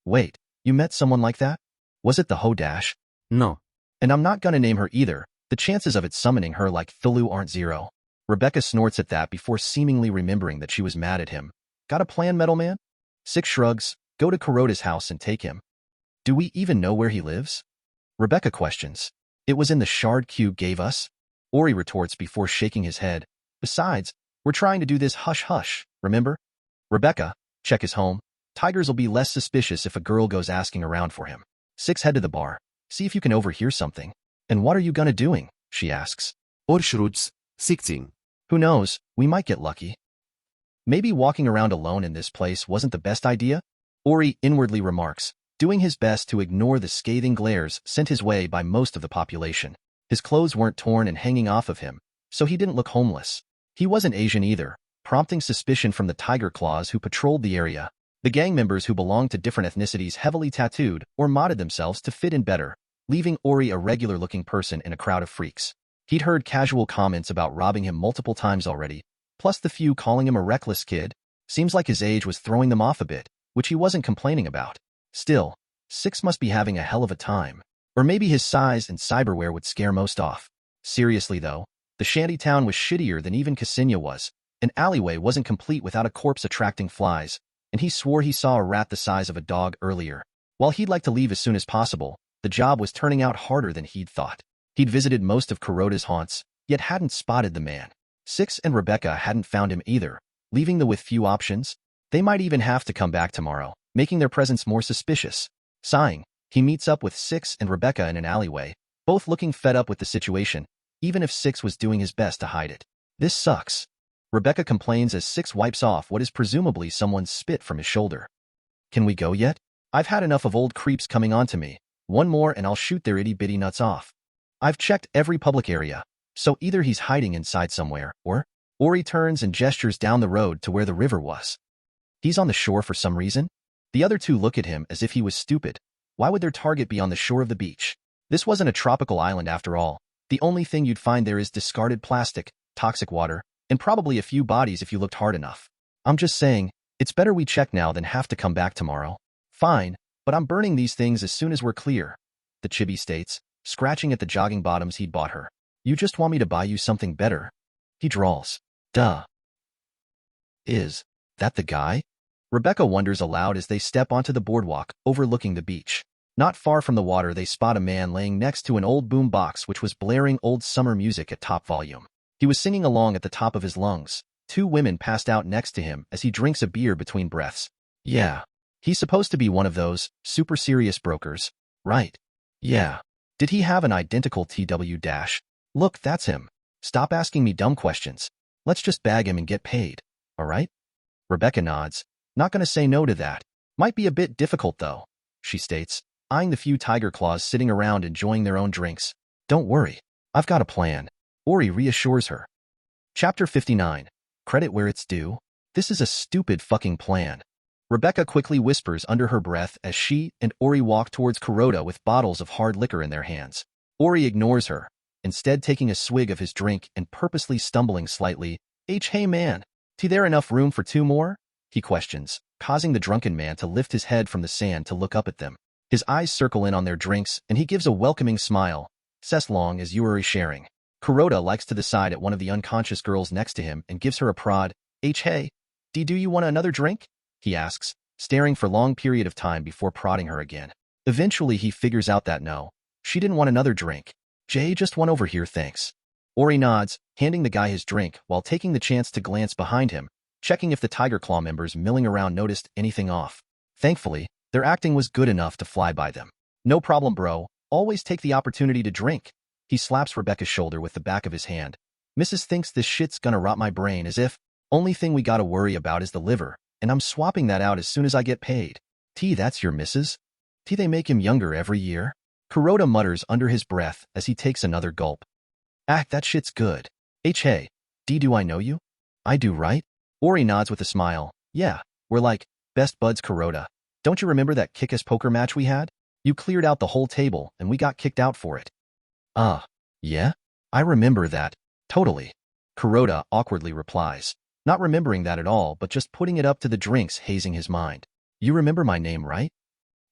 Wait, you met someone like that? Was it the Hodash? No. And I'm not gonna name her either. The chances of it summoning her like Thulu aren't 0. Rebecca snorts at that before seemingly remembering that she was mad at him. Got a plan, Metal Man? 6 shrugs. Go to Kuroda's house and take him. Do we even know where he lives? Rebecca questions. It was in the shard Q gave us? Ori retorts before shaking his head. Besides, we're trying to do this hush-hush, remember? Rebecca, check his home. Tigers will be less suspicious if a girl goes asking around for him. 6 head to the bar. See if you can overhear something. And what are you gonna doing? She asks. Orshruds, Sikting. Who knows, we might get lucky. Maybe walking around alone in this place wasn't the best idea? Ori inwardly remarks, doing his best to ignore the scathing glares sent his way by most of the population. His clothes weren't torn and hanging off of him, so he didn't look homeless. He wasn't Asian either, prompting suspicion from the Tiger Claws who patrolled the area. The gang members who belonged to different ethnicities heavily tattooed or modded themselves to fit in better, leaving Ori a regular-looking person in a crowd of freaks. He'd heard casual comments about robbing him multiple times already, plus the few calling him a reckless kid. Seems like his age was throwing them off a bit, which he wasn't complaining about. Still, 6 must be having a hell of a time. Or maybe his size and cyberware would scare most off. Seriously though, the shantytown was shittier than even Ksenia was. An alleyway wasn't complete without a corpse attracting flies, and he swore he saw a rat the size of a dog earlier. While he'd like to leave as soon as possible, the job was turning out harder than he'd thought. He'd visited most of Kuroda's haunts, yet hadn't spotted the man. 6 and Rebecca hadn't found him either, leaving them with few options. They might even have to come back tomorrow, making their presence more suspicious. Sighing, he meets up with Six and Rebecca in an alleyway, both looking fed up with the situation, even if Six was doing his best to hide it. This sucks. Rebecca complains as Six wipes off what is presumably someone's spit from his shoulder. Can we go yet? I've had enough of old creeps coming on to me. One more and I'll shoot their itty-bitty nuts off. I've checked every public area, so either he's hiding inside somewhere, or Ori turns and gestures down the road to where the river was. He's on the shore for some reason? The other two look at him as if he was stupid. Why would their target be on the shore of the beach? This wasn't a tropical island after all. The only thing you'd find there is discarded plastic, toxic water, and probably a few bodies if you looked hard enough. I'm just saying, it's better we check now than have to come back tomorrow. Fine, but I'm burning these things as soon as we're clear, the chibi states, scratching at the jogging bottoms he'd bought her. You just want me to buy you something better? He drawls. Duh. Is that the guy? Rebecca wonders aloud as they step onto the boardwalk overlooking the beach. Not far from the water they spot a man laying next to an old boom box which was blaring old summer music at top volume. He was singing along at the top of his lungs. Two women passed out next to him as he drinks a beer between breaths. Yeah. He's supposed to be one of those super serious brokers, right? Yeah. Did he have an identical TW dash? Look, that's him. Stop asking me dumb questions. Let's just bag him and get paid, all right? Rebecca nods. Not gonna say no to that. Might be a bit difficult though, she states, eyeing the few tiger claws sitting around enjoying their own drinks. Don't worry. I've got a plan. Ori reassures her. Chapter 59. Credit where it's due. This is a stupid fucking plan. Rebecca quickly whispers under her breath as she and Ori walk towards Kuroda with bottles of hard liquor in their hands. Ori ignores her, instead taking a swig of his drink and purposely stumbling slightly. Hey man, there enough room for two more? He questions, causing the drunken man to lift his head from the sand to look up at them. His eyes circle in on their drinks and he gives a welcoming smile. Ses long as you are sharing. Kuroda likes to the side at one of the unconscious girls next to him and gives her a prod. Hey, do you want another drink? He asks, staring for a long period of time before prodding her again. Eventually he figures out that no, she didn't want another drink. Just one over here thanks. Ori nods, handing the guy his drink while taking the chance to glance behind him, checking if the Tiger Claw members milling around noticed anything off. Thankfully, their acting was good enough to fly by them. No problem bro, always take the opportunity to drink. He slaps Rebecca's shoulder with the back of his hand. Mrs. thinks this shit's gonna rot my brain as if, only thing we gotta worry about is the liver, and I'm swapping that out as soon as I get paid. That's your missus? They make him younger every year? Kuroda mutters under his breath as he takes another gulp. That shit's good. Hey, do I know you? I do right? Ori nods with a smile. Yeah, we're like, best buds Kuroda. Don't you remember that kick-ass poker match we had? You cleared out the whole table and we got kicked out for it. Yeah? I remember that. Totally. Kuroda awkwardly replies, not remembering that at all but just putting it up to the drinks hazing his mind. You remember my name, right?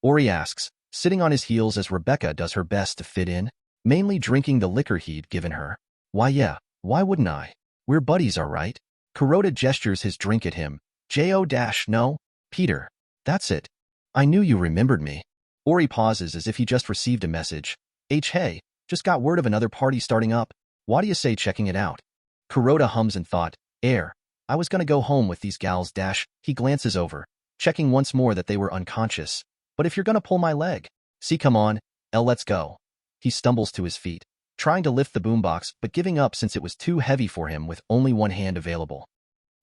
Ori asks, sitting on his heels as Rebecca does her best to fit in, mainly drinking the liquor he'd given her. Why yeah, why wouldn't I? We're buddies, all right? Kuroda gestures his drink at him. No, Peter. That's it. I knew you remembered me. Ori pauses as if he just received a message. Hey, just got word of another party starting up. Why do you say checking it out? Kuroda hums and thought, I was gonna go home with these gals. He glances over, checking once more that they were unconscious. But if you're gonna pull my leg, come on, let's go. He stumbles to his feet, trying to lift the boombox but giving up since it was too heavy for him with only one hand available.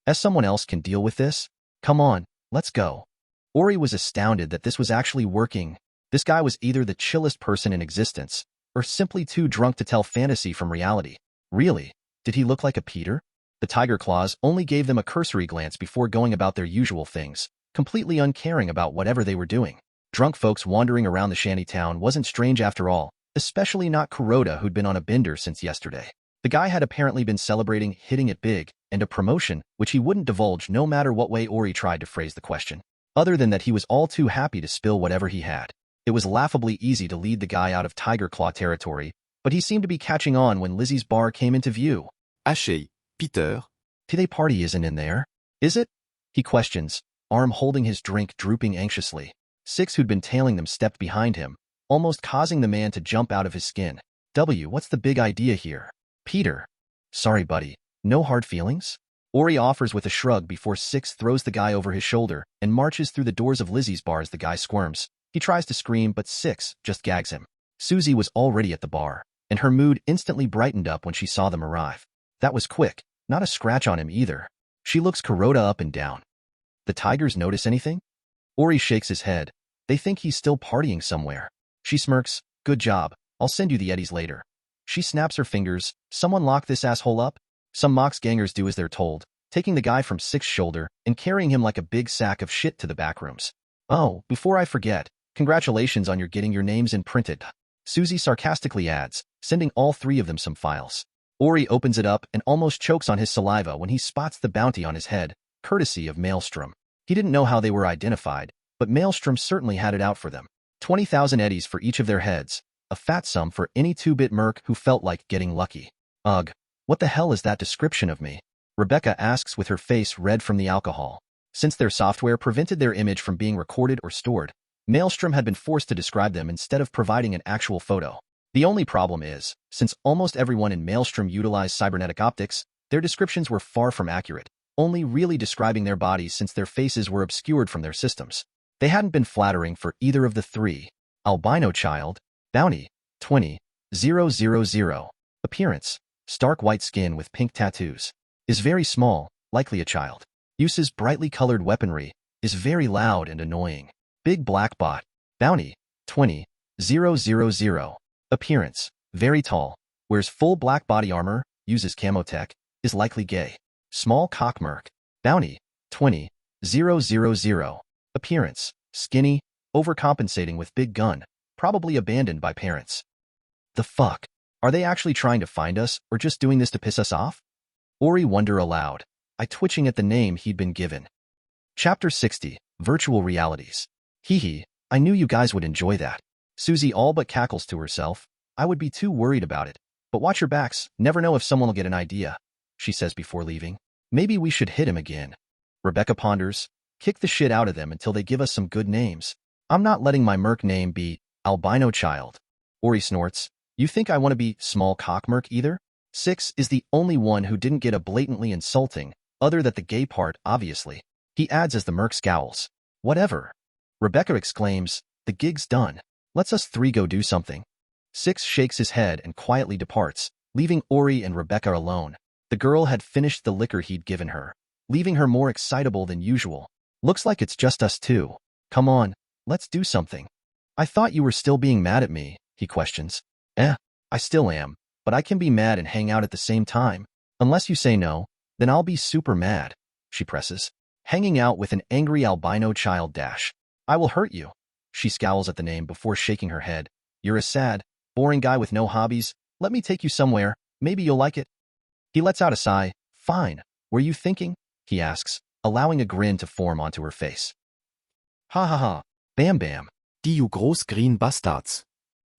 As someone else can deal with this? Come on, let's go. Ori was astounded that this was actually working. This guy was either the chillest person in existence, or simply too drunk to tell fantasy from reality. Really? Did he look like a Peter? The Tiger Claws only gave them a cursory glance before going about their usual things, completely uncaring about whatever they were doing. Drunk folks wandering around the shantytown wasn't strange after all, especially not Kuroda who'd been on a bender since yesterday. The guy had apparently been celebrating hitting it big, and a promotion, which he wouldn't divulge no matter what way Ori tried to phrase the question. Other than that he was all too happy to spill whatever he had. It was laughably easy to lead the guy out of Tiger Claw territory, but he seemed to be catching on when Lizzie's bar came into view. Peter. Today party isn't in there, is it? He questions, arm holding his drink drooping anxiously. Six who'd been tailing them stepped behind him, almost causing the man to jump out of his skin. What's the big idea here? Peter. Sorry buddy, no hard feelings? Ori offers with a shrug before Six throws the guy over his shoulder and marches through the doors of Lizzie's bar as the guy squirms. He tries to scream, but Six just gags him. Susie was already at the bar, and her mood instantly brightened up when she saw them arrive. That was quick, not a scratch on him either. She looks Kuroda up and down. The Tigers notice anything? Ori shakes his head. They think he's still partying somewhere. She smirks. Good job. I'll send you the eddies later. She snaps her fingers. Someone lock this asshole up? Some Mox gangers do as they're told, taking the guy from Six's shoulder and carrying him like a big sack of shit to the back rooms. Oh, before I forget, congratulations on your getting your names imprinted. Susie sarcastically adds, sending all three of them some files. Ori opens it up and almost chokes on his saliva when he spots the bounty on his head, courtesy of Maelstrom. He didn't know how they were identified, but Maelstrom certainly had it out for them. 20,000 eddies for each of their heads, a fat sum for any 2-bit merc who felt like getting lucky. Ugh, what the hell is that description of me? Rebecca asks with her face red from the alcohol. Since their software prevented their image from being recorded or stored, Maelstrom had been forced to describe them instead of providing an actual photo. The only problem is, since almost everyone in Maelstrom utilized cybernetic optics, their descriptions were far from accurate, only really describing their bodies since their faces were obscured from their systems. They hadn't been flattering for either of the three. Albino child, bounty, 20,000. Appearance, stark white skin with pink tattoos. Is very small, likely a child. Uses brightly colored weaponry. Is very loud and annoying. Big black bot, bounty, 20,000. Appearance, very tall. Wears full black body armor, uses camo tech, is likely gay. Small cock merc, bounty, 20,000. Appearance, skinny, overcompensating with big gun, probably abandoned by parents. The fuck? Are they actually trying to find us or just doing this to piss us off? Ori wondered aloud, twitching at the name he'd been given. Chapter 60, Virtual Realities. Hee hee, I knew you guys would enjoy that. Susie all but cackles to herself. I would be too worried about it. But watch your backs, never know if someone will get an idea, she says before leaving. Maybe we should hit him again. Rebecca ponders. Kick the shit out of them until they give us some good names. I'm not letting my merc name be Albino Child. Ori snorts. You think I want to be Small Cock Merc either? Six is the only one who didn't get a blatantly insulting, other than the gay part, obviously. He adds as the merc scowls. Whatever. Rebecca exclaims, the gig's done. Let's us three go do something. Six shakes his head and quietly departs, leaving Ori and Rebecca alone. The girl had finished the liquor he'd given her, leaving her more excitable than usual. Looks like it's just us two. Come on, let's do something. I thought you were still being mad at me, he questions. I still am, but I can be mad and hang out at the same time. Unless you say no, then I'll be super mad, she presses. Hanging out with an angry albino child dash. I will hurt you. She scowls at the name before shaking her head. You're a sad, boring guy with no hobbies. Let me take you somewhere. Maybe you'll like it. He lets out a sigh. Fine. Were you thinking? He asks, allowing a grin to form onto her face. Ha ha ha. Bam bam. Die you groß green bastards.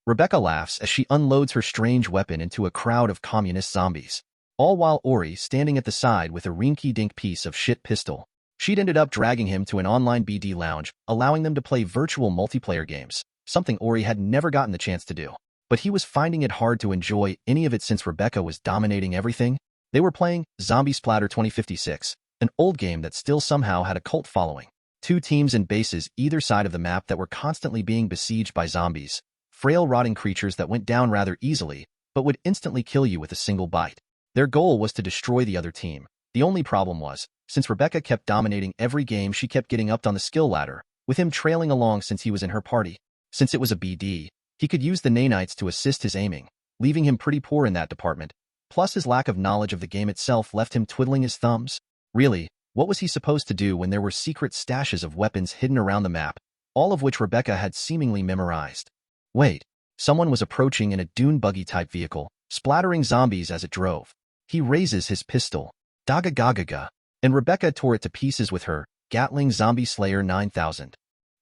Rebecca laughs as she unloads her strange weapon into a crowd of communist zombies, all while Ori standing at the side with a rinky-dink piece of shit pistol. She'd ended up dragging him to an online BD lounge, allowing them to play virtual multiplayer games, something Ori had never gotten the chance to do. But he was finding it hard to enjoy any of it since Rebecca was dominating everything. They were playing Zombie Splatter 2056, an old game that still somehow had a cult following. Two teams and bases either side of the map that were constantly being besieged by zombies, frail rotting creatures that went down rather easily, but would instantly kill you with a single bite. Their goal was to destroy the other team. The only problem was, since Rebecca kept dominating every game, she kept getting upped on the skill ladder, with him trailing along since he was in her party. Since it was a BD, he could use the nanites to assist his aiming, leaving him pretty poor in that department. Plus his lack of knowledge of the game itself left him twiddling his thumbs. Really, what was he supposed to do when there were secret stashes of weapons hidden around the map, all of which Rebecca had seemingly memorized? Wait, someone was approaching in a dune buggy-type vehicle, splattering zombies as it drove. He raises his pistol. Daga-ga-ga-ga. And Rebecca tore it to pieces with her Gatling Zombie Slayer 9000.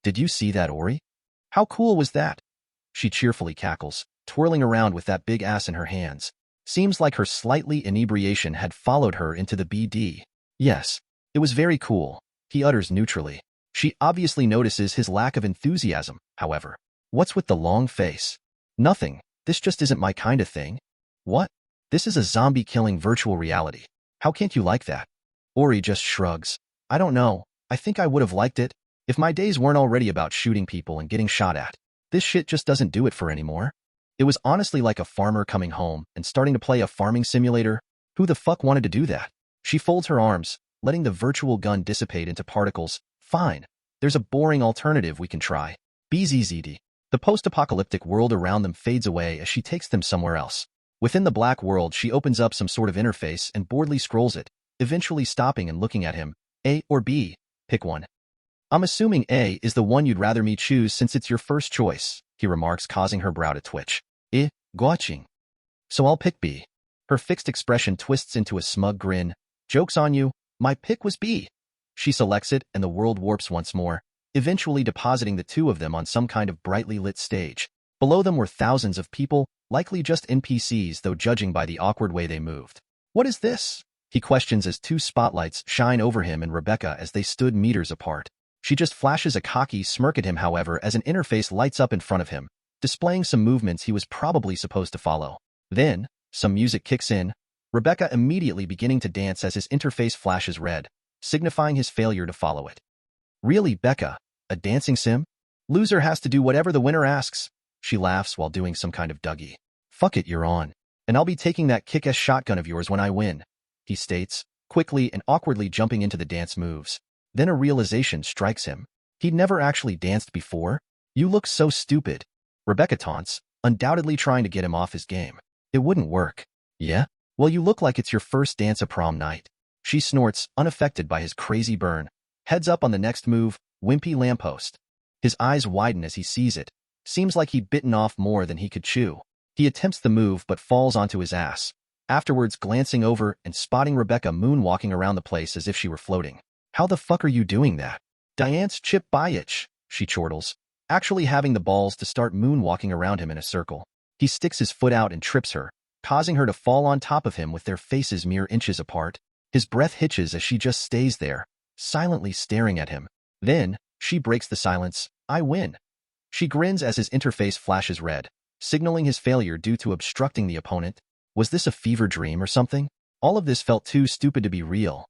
Did you see that, Ori? How cool was that? She cheerfully cackles, twirling around with that big ass in her hands. Seems like her slightly inebriation had followed her into the BD. Yes, it was very cool, he utters neutrally. She obviously notices his lack of enthusiasm, however. What's with the long face? Nothing, this just isn't my kind of thing. What? This is a zombie-killing virtual reality. How can't you like that? Ori just shrugs. I don't know. I think I would have liked it if my days weren't already about shooting people and getting shot at. This shit just doesn't do it for anymore. It was honestly like a farmer coming home and starting to play a farming simulator. Who the fuck wanted to do that? She folds her arms, letting the virtual gun dissipate into particles. Fine. There's a boring alternative we can try. BZZD. The post-apocalyptic world around them fades away as she takes them somewhere else. Within the black world, she opens up some sort of interface and boredly scrolls it, eventually stopping and looking at him. A or B? Pick one. I'm assuming A is the one you'd rather me choose since it's your first choice, he remarks, causing her brow to twitch. Guaching. So I'll pick B. Her fixed expression twists into a smug grin. Joke's on you, my pick was B. She selects it and the world warps once more, eventually depositing the two of them on some kind of brightly lit stage. Below them were thousands of people, likely just NPCs though judging by the awkward way they moved. What is this? He questions as two spotlights shine over him and Rebecca as they stood meters apart. She just flashes a cocky smirk at him, however, as an interface lights up in front of him, displaying some movements he was probably supposed to follow. Then, some music kicks in, Rebecca immediately beginning to dance as his interface flashes red, signifying his failure to follow it. Really, Becca? A dancing sim? Loser has to do whatever the winner asks. She laughs while doing some kind of Dougie. Fuck it, you're on. And I'll be taking that kick-ass shotgun of yours when I win, he states, quickly and awkwardly jumping into the dance moves. Then a realization strikes him. He'd never actually danced before. You look so stupid. Rebecca taunts, undoubtedly trying to get him off his game. It wouldn't work. Yeah? Well, you look like it's your first dance at prom night. She snorts, unaffected by his crazy burn. Heads up on the next move, wimpy lamppost. His eyes widen as he sees it. Seems like he'd bitten off more than he could chew. He attempts the move but falls onto his ass, afterwards glancing over and spotting Rebecca moonwalking around the place as if she were floating. How the fuck are you doing that? Diane's chip biatch, she chortles, actually having the balls to start moonwalking around him in a circle. He sticks his foot out and trips her, causing her to fall on top of him with their faces mere inches apart. His breath hitches as she just stays there, silently staring at him. Then, she breaks the silence. I win. She grins as his interface flashes red, signaling his failure due to obstructing the opponent. Was this a fever dream or something? All of this felt too stupid to be real.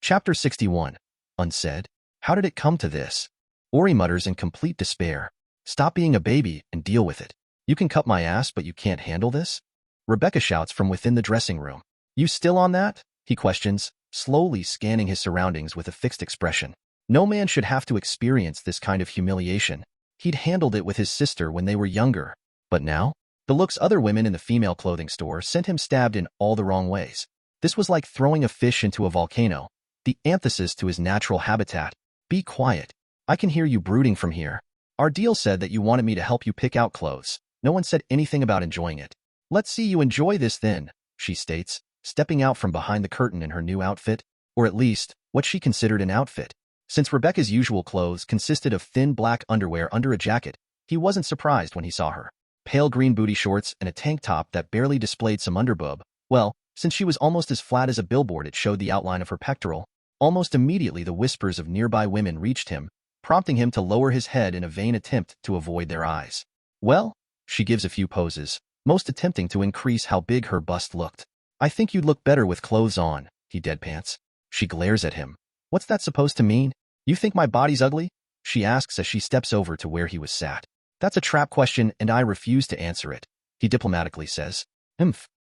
Chapter 61. Unsaid. How did it come to this? Ori mutters in complete despair. Stop being a baby and deal with it. You can cut my ass, but you can't handle this? Rebecca shouts from within the dressing room. You still on that? He questions, slowly scanning his surroundings with a fixed expression. No man should have to experience this kind of humiliation. He'd handled it with his sister when they were younger. But now? The looks other women in the female clothing store sent him stabbed in all the wrong ways. This was like throwing a fish into a volcano. The antithesis to his natural habitat. Be quiet. I can hear you brooding from here. Our deal said that you wanted me to help you pick out clothes. No one said anything about enjoying it. Let's see you enjoy this then, she states, stepping out from behind the curtain in her new outfit, or at least, what she considered an outfit. Since Rebecca's usual clothes consisted of thin black underwear under a jacket, he wasn't surprised when he saw her. Pale green booty shorts and a tank top that barely displayed some underboob. Well, since she was almost as flat as a billboard, it showed the outline of her pectoral. Almost immediately the whispers of nearby women reached him, prompting him to lower his head in a vain attempt to avoid their eyes. Well, she gives a few poses, most attempting to increase how big her bust looked. I think you'd look better with clothes on, he deadpants. She glares at him. What's that supposed to mean? You think my body's ugly? She asks as she steps over to where he was sat. That's a trap question and I refuse to answer it, he diplomatically says.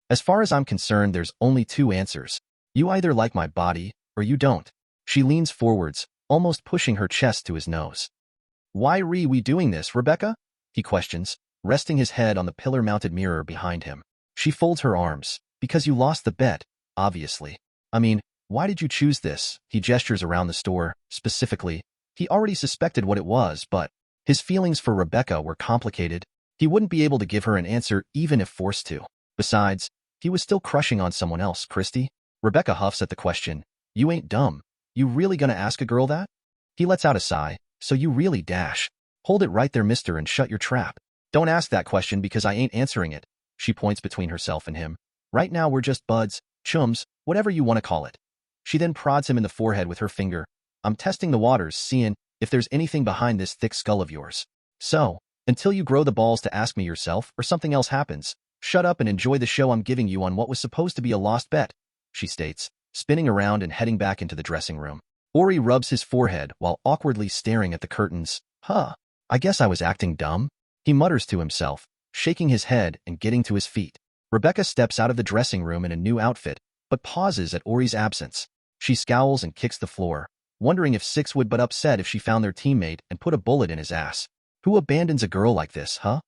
As far as I'm concerned, there's only two answers. You either like my body, or you don't. She leans forwards, almost pushing her chest to his nose. Why we doing this, Rebecca? He questions, resting his head on the pillar-mounted mirror behind him. She folds her arms. Because you lost the bet, obviously. I mean, why did you choose this? He gestures around the store, specifically. He already suspected what it was, but his feelings for Rebecca were complicated. He wouldn't be able to give her an answer even if forced to. Besides, he was still crushing on someone else, Christy. Rebecca huffs at the question. You ain't dumb. You really gonna ask a girl that? He lets out a sigh. So you really dash. Hold it right there, mister, and shut your trap. Don't ask that question because I ain't answering it. She points between herself and him. Right now we're just buds, chums, whatever you want to call it. She then prods him in the forehead with her finger. I'm testing the waters, seeing if there's anything behind this thick skull of yours. So, until you grow the balls to ask me yourself or something else happens, shut up and enjoy the show I'm giving you on what was supposed to be a lost bet, she states, spinning around and heading back into the dressing room. Ori rubs his forehead while awkwardly staring at the curtains. I guess I was acting dumb, he mutters to himself, shaking his head and getting to his feet. Rebecca steps out of the dressing room in a new outfit, but pauses at Ori's absence. She scowls and kicks the floor, wondering if Six would but upset if she found their teammate and put a bullet in his ass. Who abandons a girl like this, huh?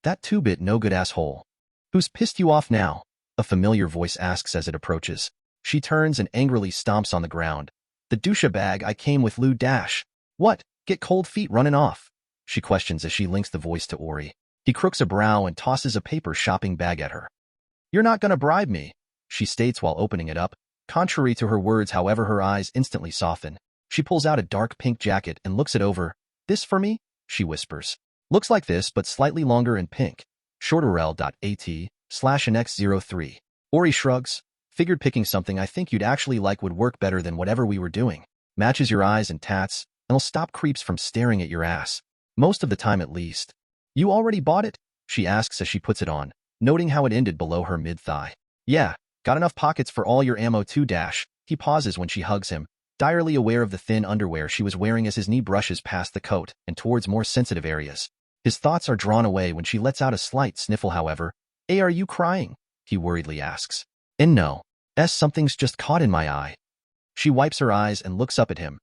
That two-bit no-good asshole. Who's pissed you off now? A familiar voice asks as it approaches. She turns and angrily stomps on the ground. The douchebag I came with Lou Dash. What? Get cold feet running off? She questions as she links the voice to Ori. He crooks a brow and tosses a paper shopping bag at her. You're not gonna bribe me, she states while opening it up. Contrary to her words, however, her eyes instantly soften. She pulls out a dark pink jacket and looks it over. This for me? She whispers. Looks like this, but slightly longer and pink. shorterl.at/nx03. Ori shrugs. Figured picking something I think you'd actually like would work better than whatever we were doing. Matches your eyes and tats, and will stop creeps from staring at your ass. Most of the time at least. You already bought it? She asks as she puts it on, noting how it ended below her mid-thigh. Yeah, got enough pockets for all your ammo too, Dash. He pauses when she hugs him, direly aware of the thin underwear she was wearing as his knee brushes past the coat and towards more sensitive areas. His thoughts are drawn away when she lets out a slight sniffle, however. Hey, are you crying? He worriedly asks. And no. Something's just caught in my eye. She wipes her eyes and looks up at him.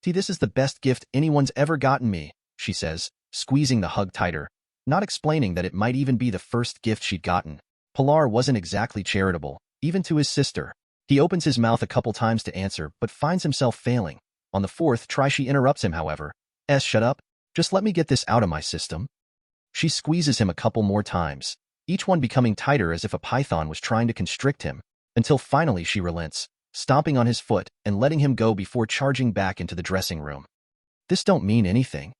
This is the best gift anyone's ever gotten me, she says, squeezing the hug tighter, not explaining that it might even be the first gift she'd gotten. Pilar wasn't exactly charitable, even to his sister. He opens his mouth a couple times to answer, but finds himself failing. On the fourth try she interrupts him, however. Shut up. Just let me get this out of my system. She squeezes him a couple more times, each one becoming tighter as if a python was trying to constrict him, until finally she relents, stomping on his foot and letting him go before charging back into the dressing room. This don't mean anything.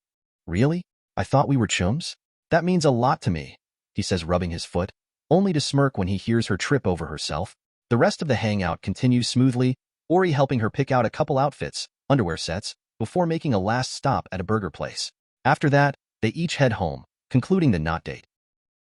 Really? I thought we were chums? That means a lot to me, he says, rubbing his foot, only to smirk when he hears her trip over herself. The rest of the hangout continues smoothly, Ori helping her pick out a couple outfits, underwear sets, before making a last stop at a burger place. After that, they each head home, concluding the not date.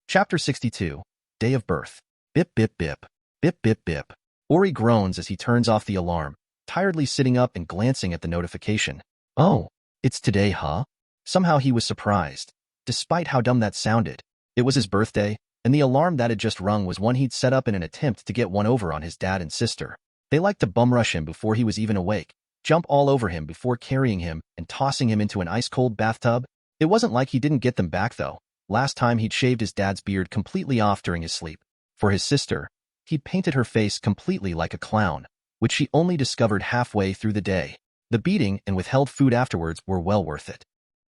Chapter 62, Day of Birth. Bip bip bip. Bip bip bip. Ori groans as he turns off the alarm, tiredly sitting up and glancing at the notification. Oh, it's today, huh? Somehow he was surprised, despite how dumb that sounded. It was his birthday, and the alarm that had just rung was one he'd set up in an attempt to get one over on his dad and sister. They liked to bum rush him before he was even awake, jump all over him before carrying him and tossing him into an ice-cold bathtub. It wasn't like he didn't get them back, though. Last time he'd shaved his dad's beard completely off during his sleep. For his sister, he'd painted her face completely like a clown, which she only discovered halfway through the day. The beating and withheld food afterwards were well worth it.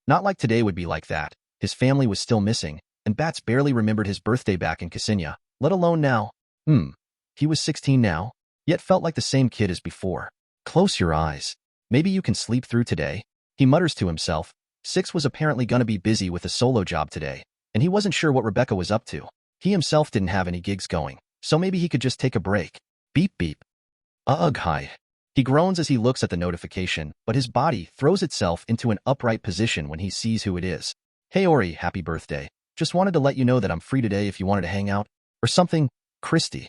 Not like today would be like that. His family was still missing, and Bats barely remembered his birthday back in Ksenia, let alone now. He was 16 now, yet felt like the same kid as before. Close your eyes. Maybe you can sleep through today, he mutters to himself. Six was apparently gonna be busy with a solo job today, and he wasn't sure what Rebecca was up to. He himself didn't have any gigs going, so maybe he could just take a break. Beep beep. Ugh, hi. He groans as he looks at the notification, but his body throws itself into an upright position when he sees who it is. Hey Ori, happy birthday. Just wanted to let you know that I'm free today if you wanted to hang out. Or something, Christy.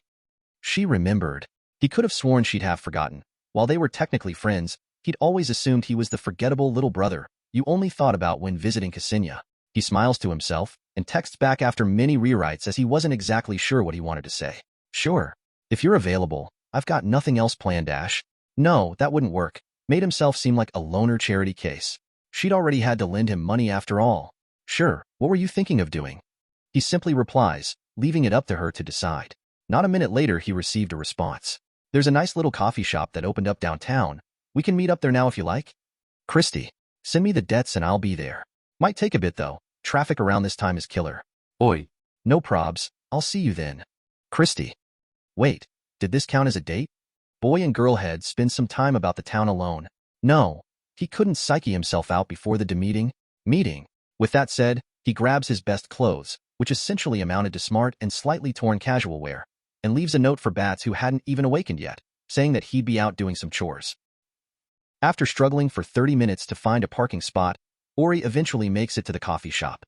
She remembered. He could have sworn she'd have forgotten. While they were technically friends, he'd always assumed he was the forgettable little brother you only thought about when visiting Ksenia. He smiles to himself and texts back after many rewrites as he wasn't exactly sure what he wanted to say. Sure. If you're available, I've got nothing else planned, Ash. No, that wouldn't work. Made himself seem like a loner charity case. She'd already had to lend him money after all. Sure, what were you thinking of doing? He simply replies, leaving it up to her to decide. Not a minute later, he received a response. There's a nice little coffee shop that opened up downtown. We can meet up there now if you like. Christy, send me the debts and I'll be there. Might take a bit though. Traffic around this time is killer. Oi. No probs. I'll see you then. Christy. Wait, did this count as a date? Boy and girl head spend some time about the town alone. No, he couldn't psyche himself out before the meeting. With that said, he grabs his best clothes, which essentially amounted to smart and slightly torn casual wear, and leaves a note for Bats who hadn't even awakened yet, saying that he'd be out doing some chores. After struggling for 30 minutes to find a parking spot, Ori eventually makes it to the coffee shop.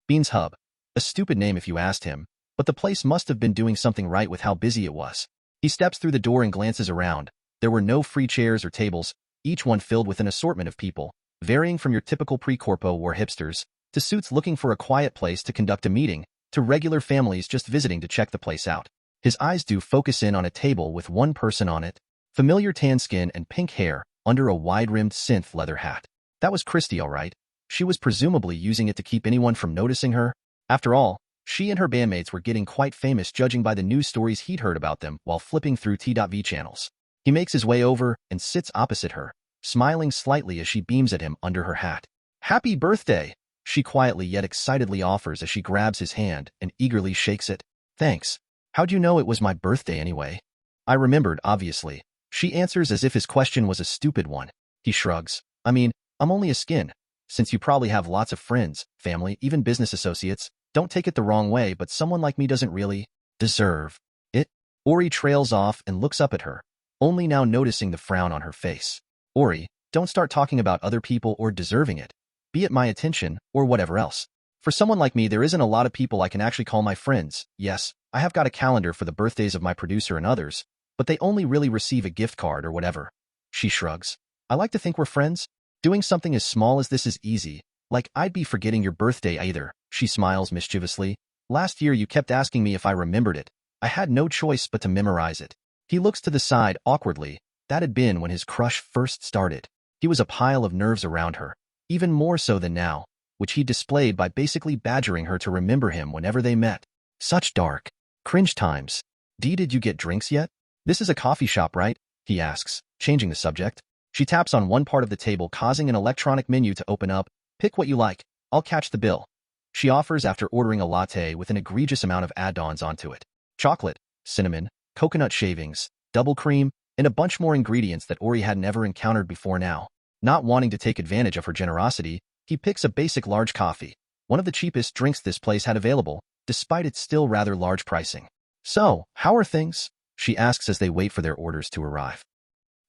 Bean's Hub. A stupid name if you asked him, but the place must have been doing something right with how busy it was. He steps through the door and glances around. There were no free chairs or tables, each one filled with an assortment of people, varying from your typical pre-corpo war hipsters, to suits looking for a quiet place to conduct a meeting, to regular families just visiting to check the place out. His eyes do focus in on a table with one person on it, familiar tan skin and pink hair, under a wide-rimmed synth leather hat. That was Christy, all right. She was presumably using it to keep anyone from noticing her. After all, she and her bandmates were getting quite famous judging by the news stories he'd heard about them while flipping through T.V channels. He makes his way over and sits opposite her, smiling slightly as she beams at him under her hat. "Happy birthday!" she quietly yet excitedly offers as she grabs his hand and eagerly shakes it. "Thanks. How'd you know it was my birthday anyway?" "I remembered, obviously." She answers as if his question was a stupid one. He shrugs. "I mean, I'm only a skin. Since you probably have lots of friends, family, even business associates, don't take it the wrong way, but someone like me doesn't really deserve it." Ori trails off and looks up at her, only now noticing the frown on her face. "Ori, don't start talking about other people or deserving it, be it my attention or whatever else. For someone like me, there isn't a lot of people I can actually call my friends. Yes, I have got a calendar for the birthdays of my producer and others, but they only really receive a gift card or whatever." She shrugs. "I like to think we're friends. Doing something as small as this is easy, like I'd be forgetting your birthday either." She smiles mischievously. "Last year you kept asking me if I remembered it. I had no choice but to memorize it." He looks to the side awkwardly. That had been when his crush first started. He was a pile of nerves around her, even more so than now, which he displayed by basically badgering her to remember him whenever they met. Such dark, cringe times. "Dee, did you get drinks yet? This is a coffee shop, right?" he asks, changing the subject. She taps on one part of the table, causing an electronic menu to open up. "Pick what you like. I'll catch the bill." She offers after ordering a latte with an egregious amount of add-ons onto it. Chocolate, cinnamon, coconut shavings, double cream, and a bunch more ingredients that Ori hadn't ever encountered before now. Not wanting to take advantage of her generosity, he picks a basic large coffee, one of the cheapest drinks this place had available, despite its still rather large pricing. "So, how are things?" she asks as they wait for their orders to arrive.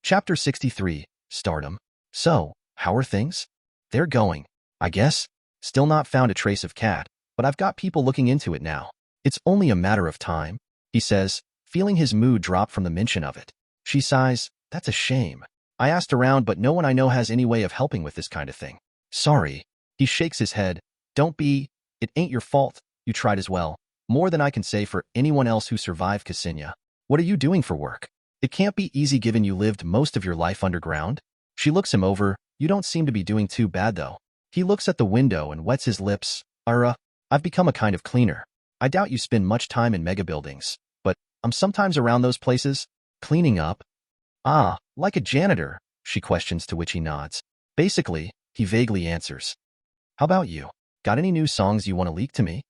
Chapter 63, Stardom. "So, how are things?" "They're going, I guess. Still not found a trace of Cat, but I've got people looking into it now. It's only a matter of time," he says, feeling his mood drop from the mention of it. She sighs. "That's a shame. I asked around, but no one I know has any way of helping with this kind of thing." "Sorry." He shakes his head. "Don't be. It ain't your fault. You tried as well. More than I can say for anyone else who survived Ksenia. What are you doing for work? It can't be easy given you lived most of your life underground." She looks him over. "You don't seem to be doing too bad, though." He looks at the window and wets his lips. I've become a kind of cleaner. I doubt you spend much time in mega buildings, but I'm sometimes around those places. Cleaning up?" "Ah, like a janitor," she questions, to which he nods. "Basically," he vaguely answers. "How about you? Got any new songs you want to leak to me?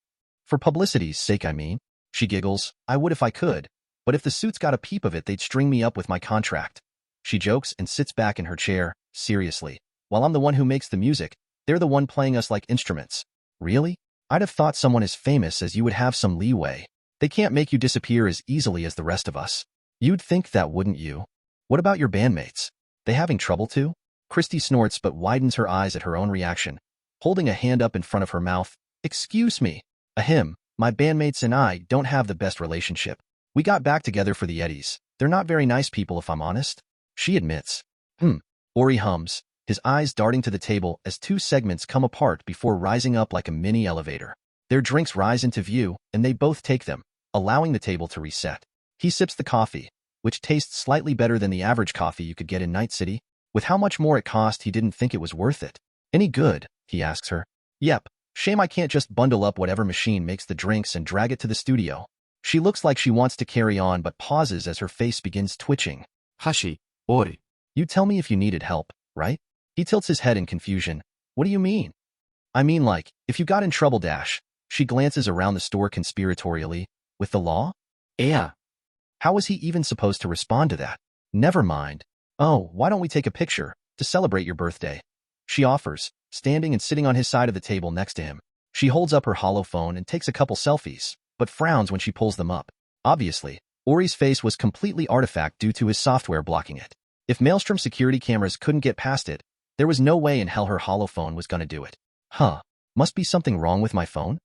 For publicity's sake, I mean." She giggles. "I would if I could, but if the suits got a peep of it, they'd string me up with my contract." She jokes and sits back in her chair. "Seriously, while I'm the one who makes the music, they're the one playing us like instruments." "Really? I'd have thought someone as famous as you would have some leeway. They can't make you disappear as easily as the rest of us." "You'd think that, wouldn't you? What about your bandmates? They having trouble too?" Christy snorts but widens her eyes at her own reaction, holding a hand up in front of her mouth. "Excuse me. Ahem, my bandmates and I don't have the best relationship. We got back together for the Eddies. They're not very nice people, if I'm honest," she admits. Ori hums, his eyes darting to the table as two segments come apart before rising up like a mini elevator. Their drinks rise into view, and they both take them, allowing the table to reset. He sips the coffee, which tastes slightly better than the average coffee you could get in Night City. With how much more it cost, he didn't think it was worth it. "Any good?" he asks her. "Yep. Shame I can't just bundle up whatever machine makes the drinks and drag it to the studio." She looks like she wants to carry on but pauses as her face begins twitching. Hashi, Ori. "You tell me if you needed help, right?" He tilts his head in confusion. "What do you mean?" "I mean, like, if you got in trouble, Dash." She glances around the store conspiratorially. "With the law?" Yeah. How was he even supposed to respond to that? "Never mind. Oh, why don't we take a picture to celebrate your birthday?" she offers, standing and sitting on his side of the table next to him. She holds up her hollow phone and takes a couple selfies, but frowns when she pulls them up. Obviously, Ori's face was completely artifact due to his software blocking it. If Maelstrom security cameras couldn't get past it, there was no way in hell her hollow phone was gonna do it. Must be something wrong with my phone?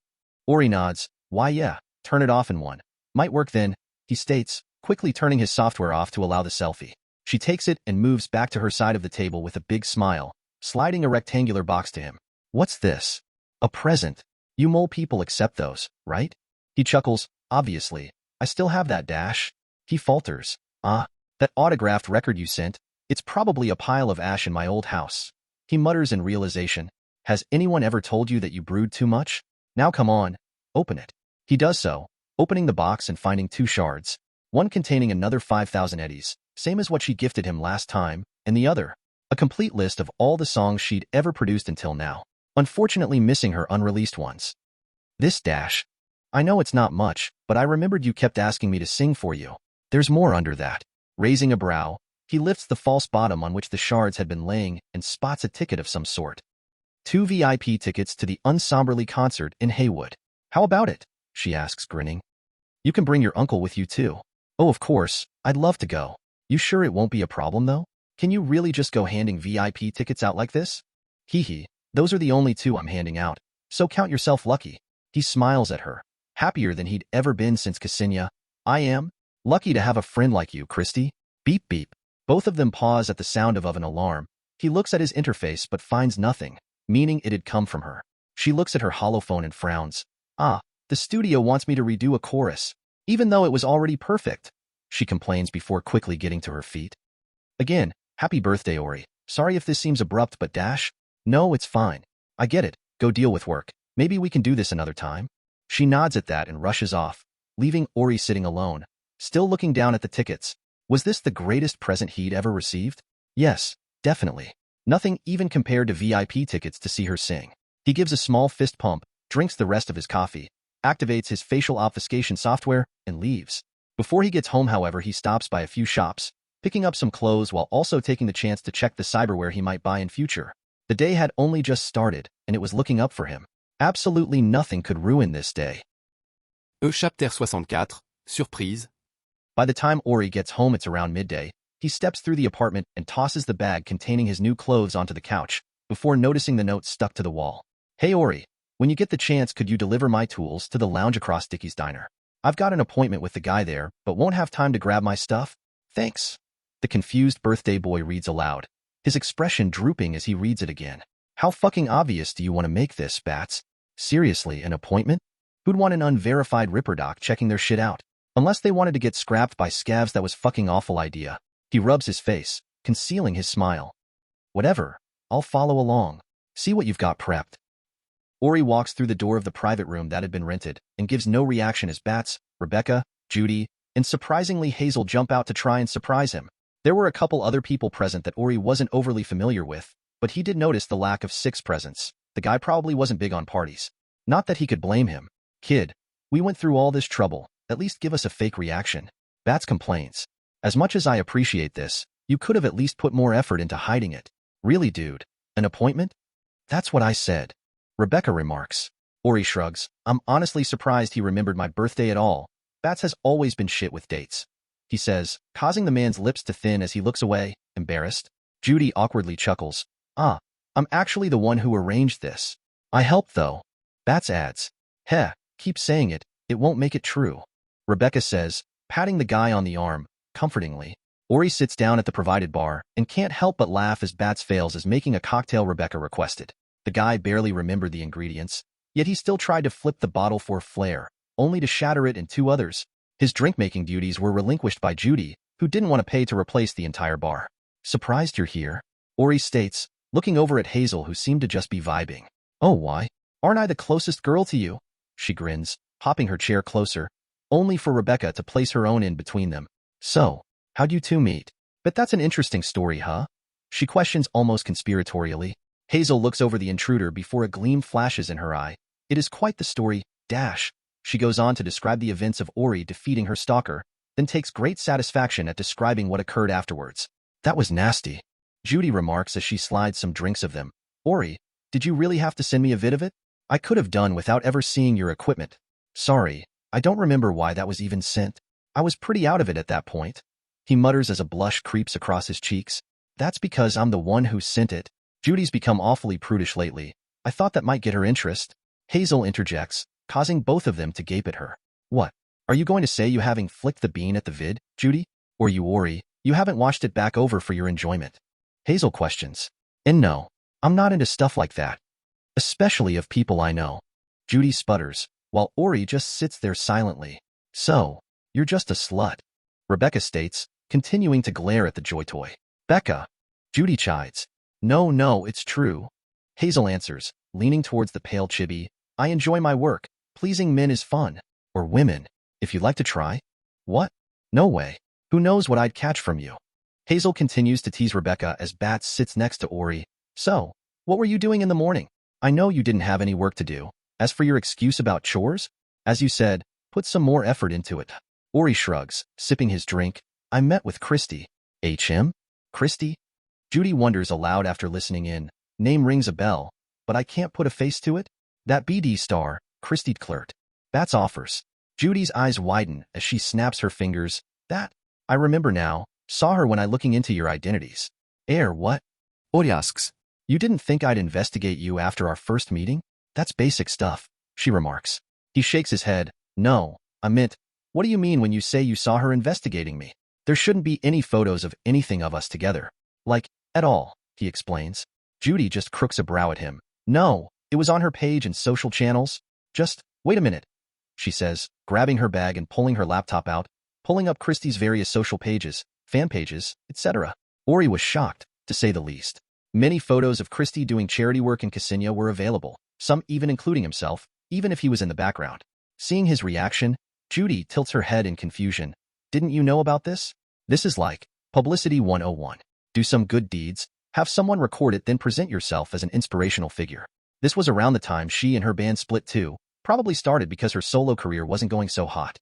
Ori nods. "Why, yeah, turn it off in one. Might work then," he states, quickly turning his software off to allow the selfie. She takes it and moves back to her side of the table with a big smile, sliding a rectangular box to him. What's this? A present. You mole people accept those, right? He chuckles, obviously. I still have that dash. He falters. That autographed record you sent. It's probably a pile of ash in my old house. He mutters in realization. Has anyone ever told you that you brood too much? Now come on, open it. He does so, opening the box and finding 2 shards, one containing another 5,000 eddies, same as what she gifted him last time, and the other, a complete list of all the songs she'd ever produced until now, unfortunately missing her unreleased ones. This dash. I know it's not much, but I remembered you kept asking me to sing for you. There's more under that. Raising a brow, he lifts the false bottom on which the shards had been laying and spots a ticket of some sort. 2 VIP tickets to the Ensemblerly concert in Haywood. How about it? She asks, grinning. You can bring your uncle with you too. Oh, of course, I'd love to go. You sure it won't be a problem though? Can you really just go handing VIP tickets out like this? Hee, those are the only 2 I'm handing out, so count yourself lucky. He smiles at her, happier than he'd ever been since Ksenia. I am lucky to have a friend like you, Christy. Beep beep. Both of them pause at the sound of an alarm. He looks at his interface but finds nothing, meaning it had come from her. She looks at her holophone and frowns. The studio wants me to redo a chorus, even though it was already perfect, she complains before quickly getting to her feet. Again, happy birthday, Ori. Sorry if this seems abrupt, but dash? No, it's fine. I get it. Go deal with work. Maybe we can do this another time. She nods at that and rushes off, leaving Ori sitting alone, still looking down at the tickets. Was this the greatest present he'd ever received? Yes, definitely. Nothing even compared to VIP tickets to see her sing. He gives a small fist pump, drinks the rest of his coffee, activates his facial obfuscation software, and leaves. Before he gets home, however, he stops by a few shops, picking up some clothes while also taking the chance to check the cyberware he might buy in future. The day had only just started, and it was looking up for him. Absolutely nothing could ruin this day. Cahpters 64, surprise. By the time Ori gets home, it's around midday. He steps through the apartment and tosses the bag containing his new clothes onto the couch, before noticing the note stuck to the wall. Hey Ori, when you get the chance, could you deliver my tools to the lounge across Dickie's Diner? I've got an appointment with the guy there, but won't have time to grab my stuff. Thanks. The confused birthday boy reads aloud, his expression drooping as he reads it again. How fucking obvious do you want to make this, Bats? Seriously, an appointment? Who'd want an unverified ripperdoc checking their shit out? Unless they wanted to get scrapped by scavs, that was fucking awful idea. He rubs his face, concealing his smile. Whatever, I'll follow along. See what you've got prepped. Ori walks through the door of the private room that had been rented and gives no reaction as Bats, Rebecca, Judy, and surprisingly Hazel jump out to try and surprise him. There were a couple other people present that Ori wasn't overly familiar with, but he did notice the lack of 6 presents. The guy probably wasn't big on parties. Not that he could blame him. Kid, we went through all this trouble. At least give us a fake reaction. Bats complains. As much as I appreciate this, you could have at least put more effort into hiding it. Really, dude? An appointment? That's what I said. Rebecca remarks. Ori shrugs. I'm honestly surprised he remembered my birthday at all. Bats has always been shit with dates. He says, causing the man's lips to thin as he looks away, embarrassed. Judy awkwardly chuckles. I'm actually the one who arranged this. I helped though. Bats adds. Heh, keep saying it. It won't make it true. Rebecca says, patting the guy on the arm, comfortingly. Ori sits down at the provided bar and can't help but laugh as Bats fails as making a cocktail Rebecca requested. The guy barely remembered the ingredients, yet he still tried to flip the bottle for flair, only to shatter it in 2 others. His drink-making duties were relinquished by Judy, who didn't want to pay to replace the entire bar. Surprised you're here? Ori states, looking over at Hazel, who seemed to just be vibing. Oh, why? Aren't I the closest girl to you? She grins, hopping her chair closer, only for Rebecca to place her own in between them. So, how'd you 2 meet? Bet that's an interesting story, huh? She questions almost conspiratorially. Hazel looks over the intruder before a gleam flashes in her eye. It is quite the story, dash. She goes on to describe the events of Ori defeating her stalker, then takes great satisfaction at describing what occurred afterwards. That was nasty. Judy remarks as she slides some drinks of them. Ori, did you really have to send me a vid of it? I could have done without ever seeing your equipment. Sorry, I don't remember why that was even sent. I was pretty out of it at that point. He mutters as a blush creeps across his cheeks. That's because I'm the one who sent it. Judy's become awfully prudish lately. I thought that might get her interest. Hazel interjects, causing both of them to gape at her. What? Are you going to say you haven't flicked the bean at the vid, Judy? Or you Ori, you haven't watched it back over for your enjoyment? Hazel questions. And no, I'm not into stuff like that. Especially of people I know. Judy sputters, while Ori just sits there silently. So, you're just a slut. Rebecca states, continuing to glare at the joy toy. Becca. Judy chides. No, it's true. Hazel answers, leaning towards the pale chibi. I enjoy my work. Pleasing men is fun. Or women. If you'd like to try. What? No way. Who knows what I'd catch from you? Hazel continues to tease Rebecca as Bats sits next to Ori. So, what were you doing in the morning? I know you didn't have any work to do. As for your excuse about chores, as you said, put some more effort into it. Ori shrugs, sipping his drink. I met with Christy. HM? Christy? Judy wonders aloud after listening in. Name rings a bell, but I can't put a face to it. That BD star, Christy Clert. Bats offers. Judy's eyes widen as she snaps her fingers. That, I remember now, saw her when I looking into your identities. What? Ori asks. You didn't think I'd investigate you after our first meeting? That's basic stuff, she remarks. He shakes his head. No, I meant, what do you mean when you say you saw her investigating me? There shouldn't be any photos of anything of us together. Like, at all, he explains. Judy just crooks a brow at him. No, it was on her page and social channels. Just, wait a minute, she says, grabbing her bag and pulling her laptop out, pulling up Christie's various social pages, fan pages, etc. Ori was shocked, to say the least. Many photos of Christie doing charity work in Ksenia were available, some even including himself, even if he was in the background. Seeing his reaction, Judy tilts her head in confusion. Didn't you know about this? This is like Publicity 101. Do some good deeds, have someone record it, then present yourself as an inspirational figure. This was around the time she and her band split too, probably started because her solo career wasn't going so hot.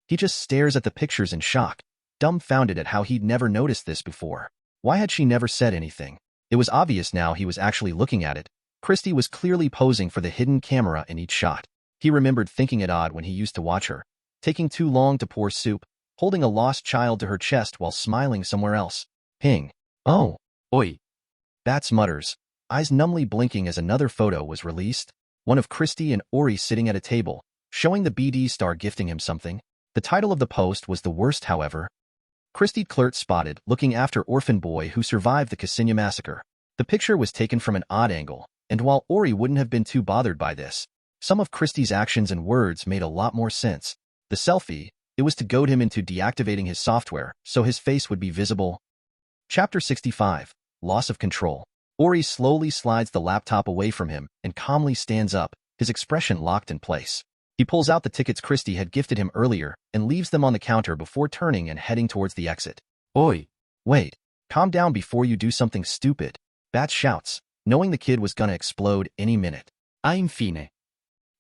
He just stares at the pictures in shock, dumbfounded at how he'd never noticed this before. Why had she never said anything? It was obvious now he was actually looking at it. Christie was clearly posing for the hidden camera in each shot. He remembered thinking it odd when he used to watch her, taking too long to pour soup, holding a lost child to her chest while smiling somewhere else. Ping. Oh. Oi. Bats mutters, eyes numbly blinking as another photo was released. One of Christie and Ori sitting at a table, showing the BD star gifting him something. The title of the post was the worst, however. Christy Clert spotted, looking after orphan boy who survived the Ksenia massacre. The picture was taken from an odd angle, and while Ori wouldn't have been too bothered by this, some of Christie's actions and words made a lot more sense. The selfie, it was to goad him into deactivating his software so his face would be visible. Chapter 65, Loss of Control. Ori slowly slides the laptop away from him and calmly stands up, his expression locked in place. He pulls out the tickets Christie had gifted him earlier and leaves them on the counter before turning and heading towards the exit. Oi. Wait, calm down before you do something stupid, Bat shouts, knowing the kid was gonna explode any minute. I'm fine.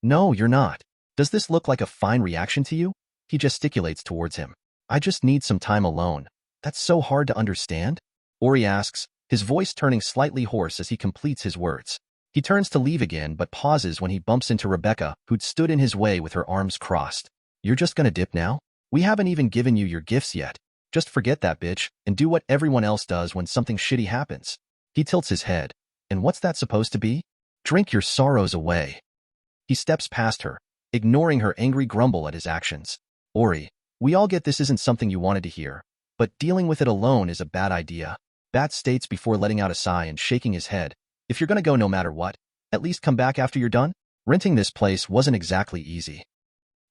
No, you're not. Does this look like a fine reaction to you? He gesticulates towards him. I just need some time alone. That's so hard to understand? Ori asks, his voice turning slightly hoarse as he completes his words. He turns to leave again but pauses when he bumps into Rebecca, who'd stood in his way with her arms crossed. You're just gonna dip now? We haven't even given you your gifts yet. Just forget that, bitch, and do what everyone else does when something shitty happens. He tilts his head. And what's that supposed to be? Drink your sorrows away. He steps past her, ignoring her angry grumble at his actions. Ori, we all get this isn't something you wanted to hear, but dealing with it alone is a bad idea. Bat states before letting out a sigh and shaking his head. If you're gonna go no matter what, at least come back after you're done. Renting this place wasn't exactly easy.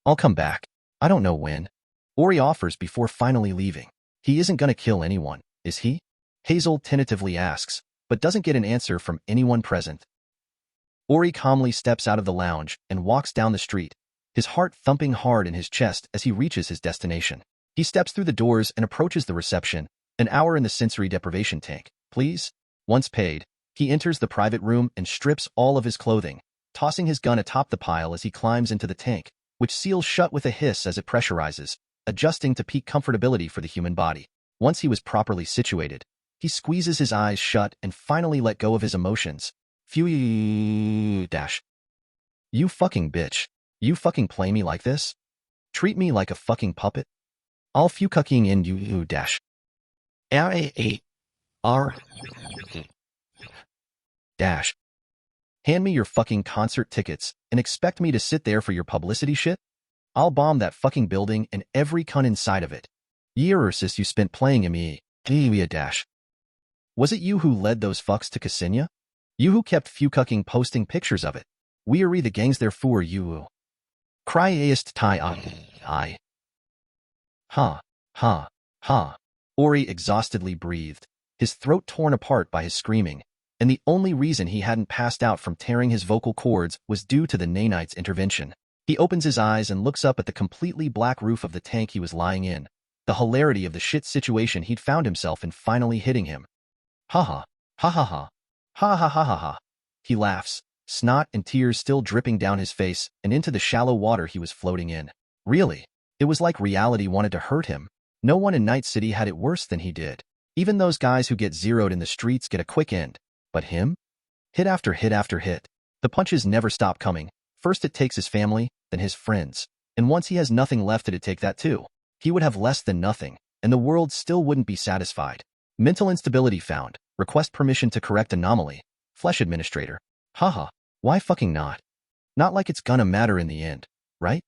I'll come back. I don't know when. Ori offers before finally leaving. He isn't gonna kill anyone, is he? Hazel tentatively asks, but doesn't get an answer from anyone present. Ori calmly steps out of the lounge and walks down the street, his heart thumping hard in his chest as he reaches his destination. He steps through the doors and approaches the reception. An hour in the sensory deprivation tank, please. Once paid, he enters the private room and strips all of his clothing, tossing his gun atop the pile as he climbs into the tank, which seals shut with a hiss as it pressurizes, adjusting to peak comfortability for the human body. Once he was properly situated, he squeezes his eyes shut and finally let go of his emotions. Phew. Dash. You fucking bitch. You fucking play me like this? Treat me like a fucking puppet? I'll few cucking in you dash. R. Dash. Hand me your fucking concert tickets and expect me to sit there for your publicity shit? I'll bomb that fucking building and every cunt inside of it. Years you spent playing me. Dash. Was it you who led those fucks to Ksenia? You who kept fucking posting pictures of it. Weary the gangs therefore you. Cryest tie I. Ha, ha, ha. Ori exhaustedly breathed, his throat torn apart by his screaming, and the only reason he hadn't passed out from tearing his vocal cords was due to the Nanite's intervention. He opens his eyes and looks up at the completely black roof of the tank he was lying in, the hilarity of the shit situation he'd found himself in finally hitting him. Ha ha, ha ha ha, ha ha ha ha ha. He laughs, snot and tears still dripping down his face and into the shallow water he was floating in. Really, it was like reality wanted to hurt him. No one in Night City had it worse than he did. Even those guys who get zeroed in the streets get a quick end. But him? Hit after hit after hit. The punches never stop coming. First it takes his family, then his friends. And once he has nothing left, it'd take that too. He would have less than nothing, and the world still wouldn't be satisfied. Mental instability found. Request permission to correct anomaly. Flesh administrator. Haha. Why fucking not? Not like it's gonna matter in the end, right?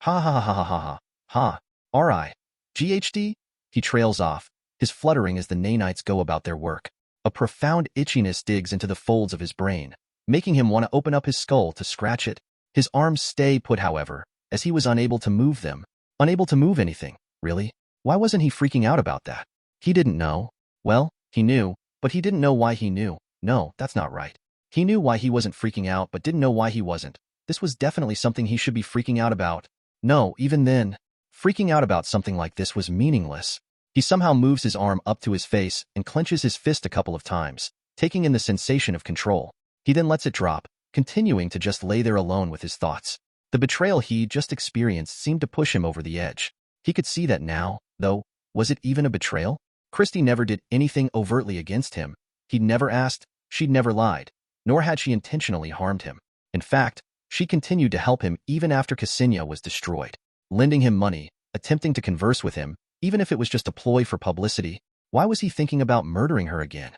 Ha ha ha ha ha ha. Ha. R.I. GHD? He trails off, his fluttering as the nanites go about their work. A profound itchiness digs into the folds of his brain, making him want to open up his skull to scratch it. His arms stay put, however, as he was unable to move them. Unable to move anything, really? Why wasn't he freaking out about that? He didn't know. Well, he knew, but he didn't know why he knew. No, that's not right. He knew why he wasn't freaking out, but didn't know why he wasn't. This was definitely something he should be freaking out about. No, even then, freaking out about something like this was meaningless. He somehow moves his arm up to his face and clenches his fist a couple of times, taking in the sensation of control. He then lets it drop, continuing to just lay there alone with his thoughts. The betrayal he just experienced seemed to push him over the edge. He could see that now, though. Was it even a betrayal? Christy never did anything overtly against him. He'd never asked, she'd never lied, nor had she intentionally harmed him. In fact, she continued to help him even after Ksenia was destroyed, lending him money, attempting to converse with him, even if it was just a ploy for publicity. Why was he thinking about murdering her again?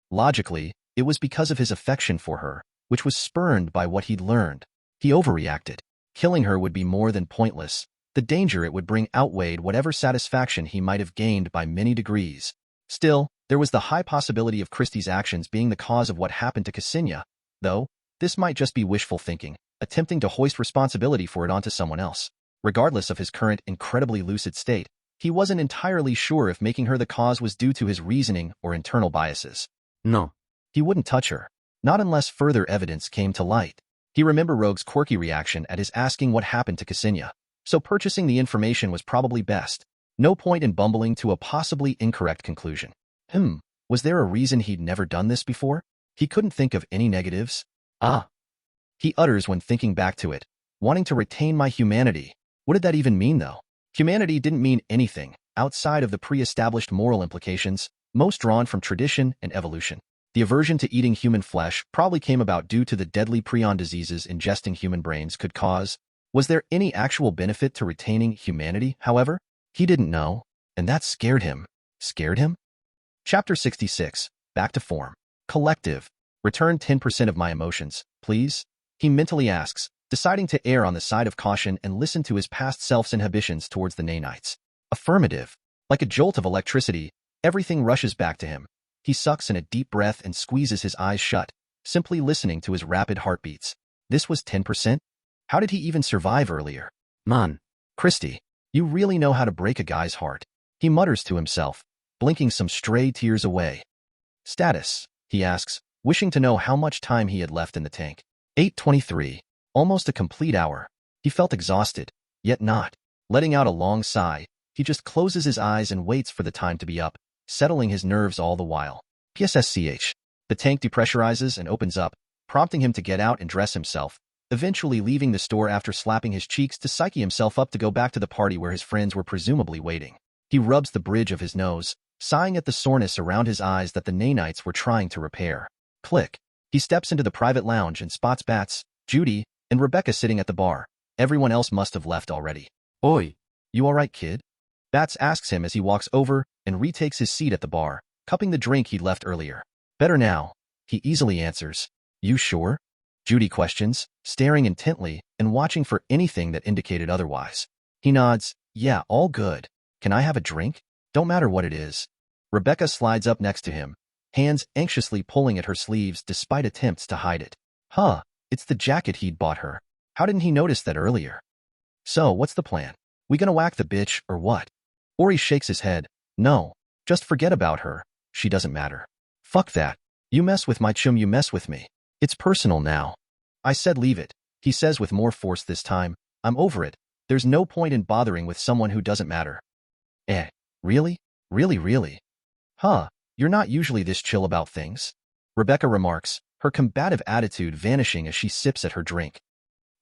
Logically, it was because of his affection for her, which was spurned by what he'd learned. He overreacted. Killing her would be more than pointless. The danger it would bring outweighed whatever satisfaction he might have gained by many degrees. Still, there was the high possibility of Christie's actions being the cause of what happened to Ksenia, though this might just be wishful thinking, attempting to hoist responsibility for it onto someone else. Regardless of his current incredibly lucid state, he wasn't entirely sure if making her the cause was due to his reasoning or internal biases. No. He wouldn't touch her, not unless further evidence came to light. He remembered Rogue's quirky reaction at his asking what happened to Ksenia, so purchasing the information was probably best. No point in bumbling to a possibly incorrect conclusion. Was there a reason he'd never done this before? He couldn't think of any negatives. He utters when thinking back to it, wanting to retain my humanity. What did that even mean, though? Humanity didn't mean anything outside of the pre-established moral implications, most drawn from tradition and evolution. The aversion to eating human flesh probably came about due to the deadly prion diseases ingesting human brains could cause. Was there any actual benefit to retaining humanity, however? He didn't know, and that scared him. Scared him? Chapter 66. Back to form. Collective. Return 10% of my emotions, please? He mentally asks, deciding to err on the side of caution and listen to his past self's inhibitions towards the nanites. Affirmative. Like a jolt of electricity, everything rushes back to him. He sucks in a deep breath and squeezes his eyes shut, simply listening to his rapid heartbeats. This was 10%? How did he even survive earlier? Man. Christy, you really know how to break a guy's heart. He mutters to himself, blinking some stray tears away. Status, he asks, wishing to know how much time he had left in the tank. 8:23. Almost a complete hour. He felt exhausted, yet not. Letting out a long sigh, he just closes his eyes and waits for the time to be up, settling his nerves all the while. PSSCH. The tank depressurizes and opens up, prompting him to get out and dress himself, eventually leaving the store after slapping his cheeks to psyche himself up to go back to the party where his friends were presumably waiting. He rubs the bridge of his nose, sighing at the soreness around his eyes that the nanites were trying to repair. Click. He steps into the private lounge and spots Bats, Judy, and Rebecca sitting at the bar. Everyone else must have left already. Oi. You alright, kid? Bats asks him as he walks over and retakes his seat at the bar, cupping the drink he'd left earlier. Better now, he easily answers. You sure? Judy questions, staring intently and watching for anything that indicated otherwise. He nods. Yeah, all good. Can I have a drink? Don't matter what it is. Rebecca slides up next to him, hands anxiously pulling at her sleeves despite attempts to hide it. Huh, it's the jacket he'd bought her. How didn't he notice that earlier? So, what's the plan? We gonna whack the bitch, or what? Ori shakes his head. No, just forget about her. She doesn't matter. Fuck that. You mess with my chum, you mess with me. It's personal now. I said leave it, he says with more force this time. I'm over it. There's no point in bothering with someone who doesn't matter. Really? Really? Huh, you're not usually this chill about things. Rebecca remarks, her combative attitude vanishing as she sips at her drink.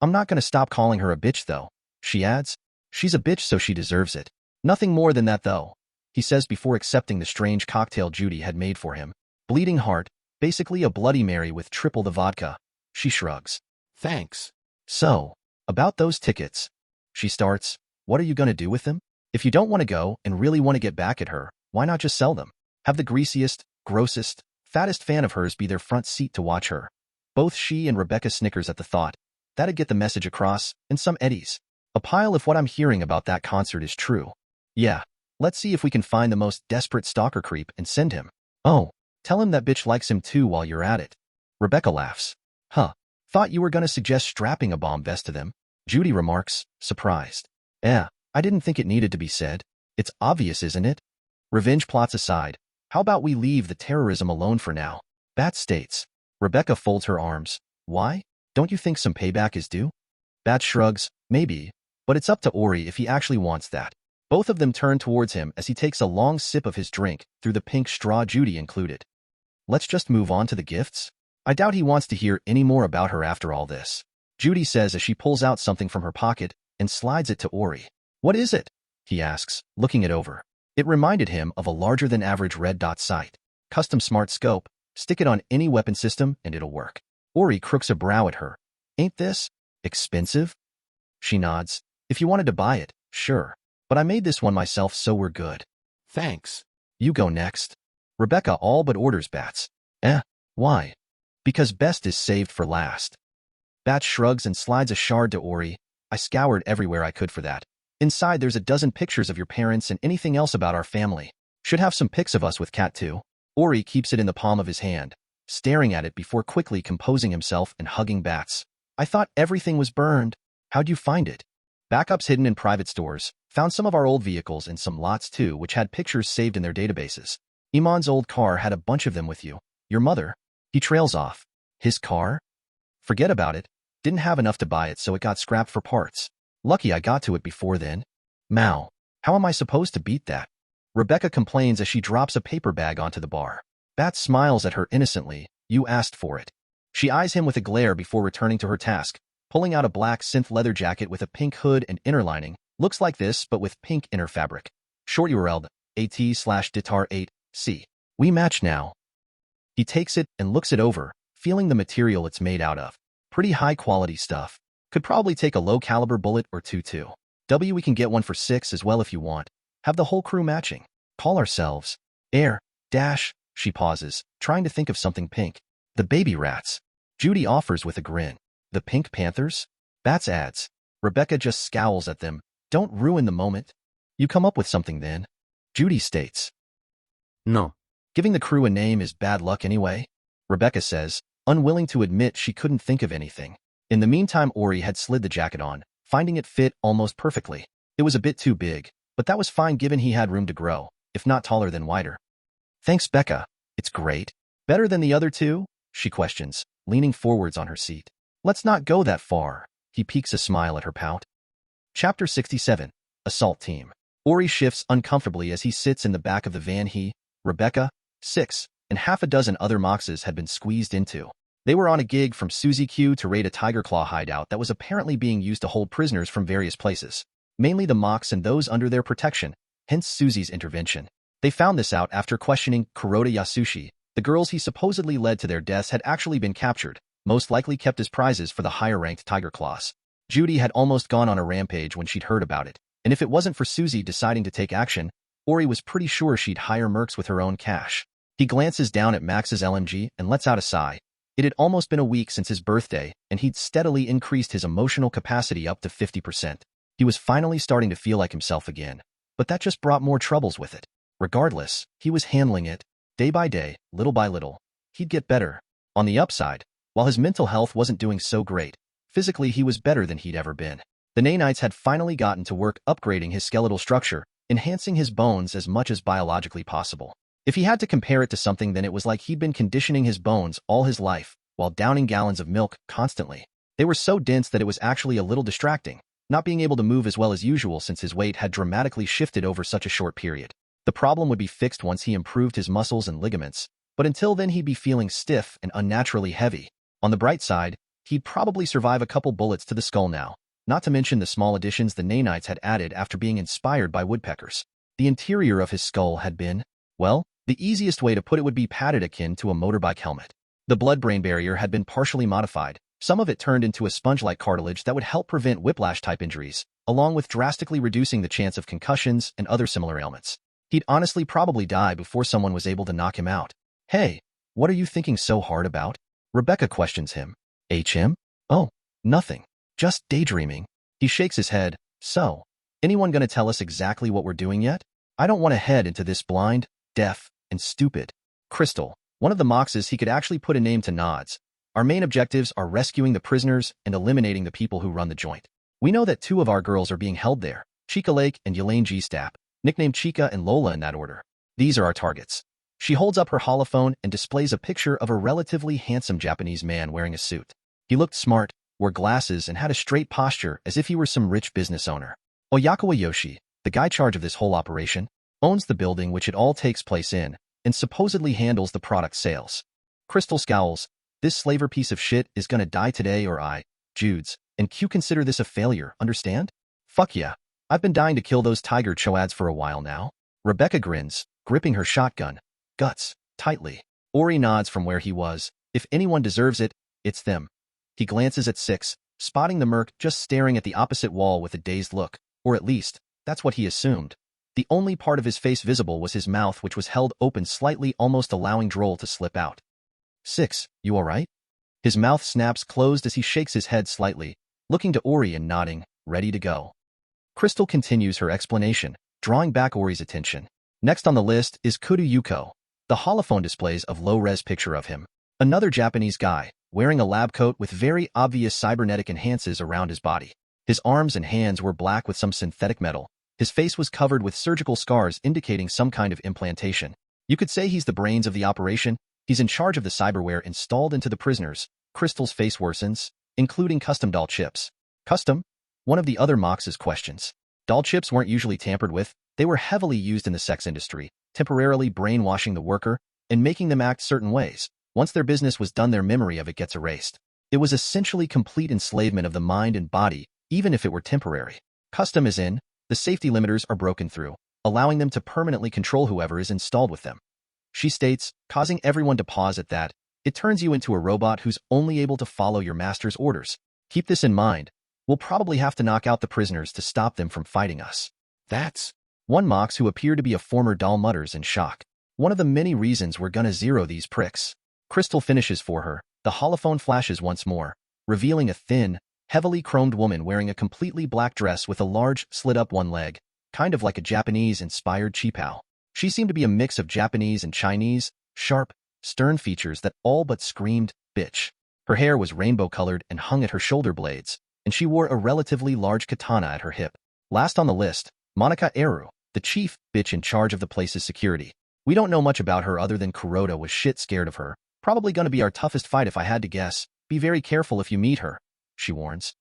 I'm not gonna stop calling her a bitch though, she adds. She's a bitch so she deserves it. Nothing more than that though, he says before accepting the strange cocktail Judy had made for him. Bleeding heart, basically a Bloody Mary with triple the vodka. She shrugs. Thanks. So, about those tickets. She starts, what are you gonna do with them? If you don't want to go and really want to get back at her, why not just sell them? Have the greasiest, grossest, fattest fan of hers be their front seat to watch her. Both she and Rebecca snickers at the thought. That'd get the message across, and some eddies. A pile if what I'm hearing about that concert is true. Yeah, let's see if we can find the most desperate stalker creep and send him. Oh, tell him that bitch likes him too while you're at it. Rebecca laughs. Huh, thought you were gonna suggest strapping a bomb vest to them. Judy remarks, surprised. I didn't think it needed to be said. It's obvious, isn't it? Revenge plots aside, how about we leave the terrorism alone for now? Bat states. Rebecca folds her arms. Why? Don't you think some payback is due? Bat shrugs. Maybe, but it's up to Ori if he actually wants that. Both of them turn towards him as he takes a long sip of his drink through the pink straw, Judy included. Let's just move on to the gifts? I doubt he wants to hear any more about her after all this. Judy says as she pulls out something from her pocket and slides it to Ori. What is it? He asks, looking it over. It reminded him of a larger-than-average red dot sight. Custom smart scope. Stick it on any weapon system and it'll work. Ori crooks a brow at her. Ain't this expensive? She nods. If you wanted to buy it, sure. But I made this one myself so we're good. Thanks. You go next. Rebecca all but orders Bats. Why? Because best is saved for last. Bat shrugs and slides a shard to Ori. I scoured everywhere I could for that. Inside there's a dozen pictures of your parents and anything else about our family. Should have some pics of us with Cat too. Ori keeps it in the palm of his hand, staring at it before quickly composing himself and hugging Bats. I thought everything was burned. How'd you find it? Backups hidden in private stores. Found some of our old vehicles and some lots too which had pictures saved in their databases. Iman's old car had a bunch of them with you. Your mother. He trails off. His car? Forget about it. Didn't have enough to buy it so it got scrapped for parts. Lucky I got to it before then. Mao. How am I supposed to beat that? Rebecca complains as she drops a paper bag onto the bar. Bat smiles at her innocently. You asked for it. She eyes him with a glare before returning to her task, pulling out a black synth leather jacket with a pink hood and inner lining. Looks like this, but with pink inner fabric. Short URL, at/ditar8c. We match now. He takes it and looks it over, feeling the material it's made out of. Pretty high-quality stuff. Could probably take a low-caliber bullet or two too. We can get one for 6 as well if you want. Have the whole crew matching. Call ourselves Air Dash. She pauses, trying to think of something pink. The Baby Rats. Judy offers with a grin. The Pink Panthers? Bats adds. Rebecca just scowls at them. Don't ruin the moment. You come up with something then. Judy states. No. Giving the crew a name is bad luck anyway. Rebecca says, unwilling to admit she couldn't think of anything. In the meantime, Ori had slid the jacket on, finding it fit almost perfectly. It was a bit too big, but that was fine given he had room to grow, if not taller than wider. Thanks, Becca. It's great. Better than the other two? She questions, leaning forwards on her seat. Let's not go that far. He peeks a smile at her pout. Chapter 67. Assault Team. Ori shifts uncomfortably as he sits in the back of the van he, Rebecca, 6, and half a dozen other Moxes had been squeezed into. They were on a gig from Suzy Q to raid a Tiger Claw hideout that was apparently being used to hold prisoners from various places. Mainly the Mox and those under their protection, hence Suzy's intervention. They found this out after questioning Kuroda Yasushi. The girls he supposedly led to their deaths had actually been captured, most likely kept as prizes for the higher-ranked Tiger Claws. Judy had almost gone on a rampage when she'd heard about it, and if it wasn't for Suzy deciding to take action, Ori was pretty sure she'd hire Mercs with her own cash. He glances down at Max's LMG and lets out a sigh. It had almost been a week since his birthday, and he'd steadily increased his emotional capacity up to 50%. He was finally starting to feel like himself again, but that just brought more troubles with it. Regardless, he was handling it, day by day, little by little. He'd get better. On the upside, while his mental health wasn't doing so great, physically he was better than he'd ever been. The nanites had finally gotten to work upgrading his skeletal structure, enhancing his bones as much as biologically possible. If he had to compare it to something, then it was like he'd been conditioning his bones all his life, while downing gallons of milk constantly. They were so dense that it was actually a little distracting, not being able to move as well as usual since his weight had dramatically shifted over such a short period. The problem would be fixed once he improved his muscles and ligaments, but until then he'd be feeling stiff and unnaturally heavy. On the bright side, he'd probably survive a couple bullets to the skull now, not to mention the small additions the nanites had added after being inspired by woodpeckers. The interior of his skull had been, well, the easiest way to put it would be padded akin to a motorbike helmet. The blood-brain barrier had been partially modified, some of it turned into a sponge-like cartilage that would help prevent whiplash-type injuries, along with drastically reducing the chance of concussions and other similar ailments. He'd honestly probably die before someone was able to knock him out. Hey, what are you thinking so hard about? Rebecca questions him. HM? Oh, nothing. Just daydreaming. He shakes his head. So, anyone gonna tell us exactly what we're doing yet? I don't want to head into this blind, deaf, and stupid. Crystal, one of the Moxes he could actually put a name to, nods. Our main objectives are rescuing the prisoners and eliminating the people who run the joint. We know that 2 of our girls are being held there, Chica Lake and Yelaine G. Stapp, nicknamed Chica and Lola in that order. These are our targets. She holds up her holophone and displays a picture of a relatively handsome Japanese man wearing a suit. He looked smart, wore glasses, and had a straight posture as if he were some rich business owner. Oyakawa Yoshi, the guy charge of this whole operation, owns the building which it all takes place in, and supposedly handles the product sales. Crystal scowls. This slaver piece of shit is gonna die today or I, Judes, and Q consider this a failure, understand? Fuck yeah. I've been dying to kill those tiger choads for a while now. Rebecca grins, gripping her shotgun, guts, tightly. Ori nods from where he was. If anyone deserves it, it's them. He glances at 6, spotting the Merc just staring at the opposite wall with a dazed look, or at least, that's what he assumed. The only part of his face visible was his mouth, which was held open slightly, almost allowing drool to slip out. 6, you alright? His mouth snaps closed as he shakes his head slightly, looking to Ori and nodding, ready to go. Crystal continues her explanation, drawing back Ori's attention. Next on the list is Kudu Yuko. The holophone displays a low-res picture of him. Another Japanese guy, wearing a lab coat with very obvious cybernetic enhances around his body. His arms and hands were black with some synthetic metal. His face was covered with surgical scars indicating some kind of implantation. You could say he's the brains of the operation. He's in charge of the cyberware installed into the prisoners. Crystal's face worsens, including custom doll chips. Custom? One of the other Mox's questions. Doll chips weren't usually tampered with. They were heavily used in the sex industry, temporarily brainwashing the worker and making them act certain ways. Once their business was done, their memory of it gets erased. It was essentially complete enslavement of the mind and body, even if it were temporary. Custom as in, the safety limiters are broken through, allowing them to permanently control whoever is installed with them. She states, causing everyone to pause at that. It turns you into a robot who's only able to follow your master's orders. Keep this in mind. We'll probably have to knock out the prisoners to stop them from fighting us. That's... One Mox who appeared to be a former doll mutters in shock. One of the many reasons we're gonna zero these pricks. Crystal finishes for her. The holophone flashes once more, revealing a thin, heavily chromed woman wearing a completely black dress with a large, slit-up one leg, kind of like a Japanese-inspired cheapao. She seemed to be a mix of Japanese and Chinese, sharp, stern features that all but screamed, bitch. Her hair was rainbow-colored and hung at her shoulder blades, and she wore a relatively large katana at her hip. Last on the list, Monica Eru, the chief bitch in charge of the place's security. We don't know much about her other than Kuroda was shit scared of her. Probably gonna be our toughest fight if I had to guess. Be very careful if you meet her, she warns.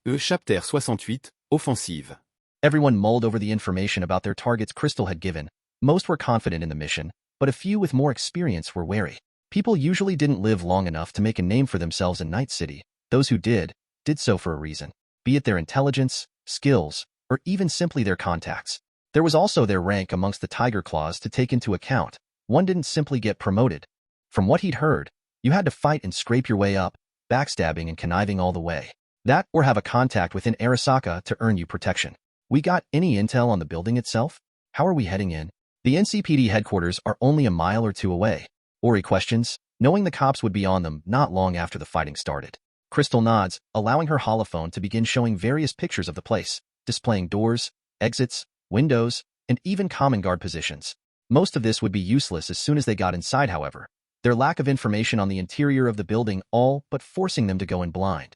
Cahpters 68, offensive. Everyone mulled over the information about their targets Crystal had given. Most were confident in the mission, but a few with more experience were wary. People usually didn't live long enough to make a name for themselves in Night City. Those who did so for a reason, be it their intelligence, skills, or even simply their contacts. There was also their rank amongst the Tiger Claws to take into account. One didn't simply get promoted. From what he'd heard, you had to fight and scrape your way up, backstabbing and conniving all the way. That or have a contact within Arasaka to earn you protection. We got any intel on the building itself? How are we heading in? The NCPD headquarters are only a mile or two away. Ori questions. knowing the cops would be on them not long after the fighting started. Crystal nods, allowing her holophone to begin showing various pictures of the place, displaying doors, exits, windows, and even common guard positions. Most of this would be useless as soon as they got inside, however, their lack of information on the interior of the building all but forcing them to go in blind.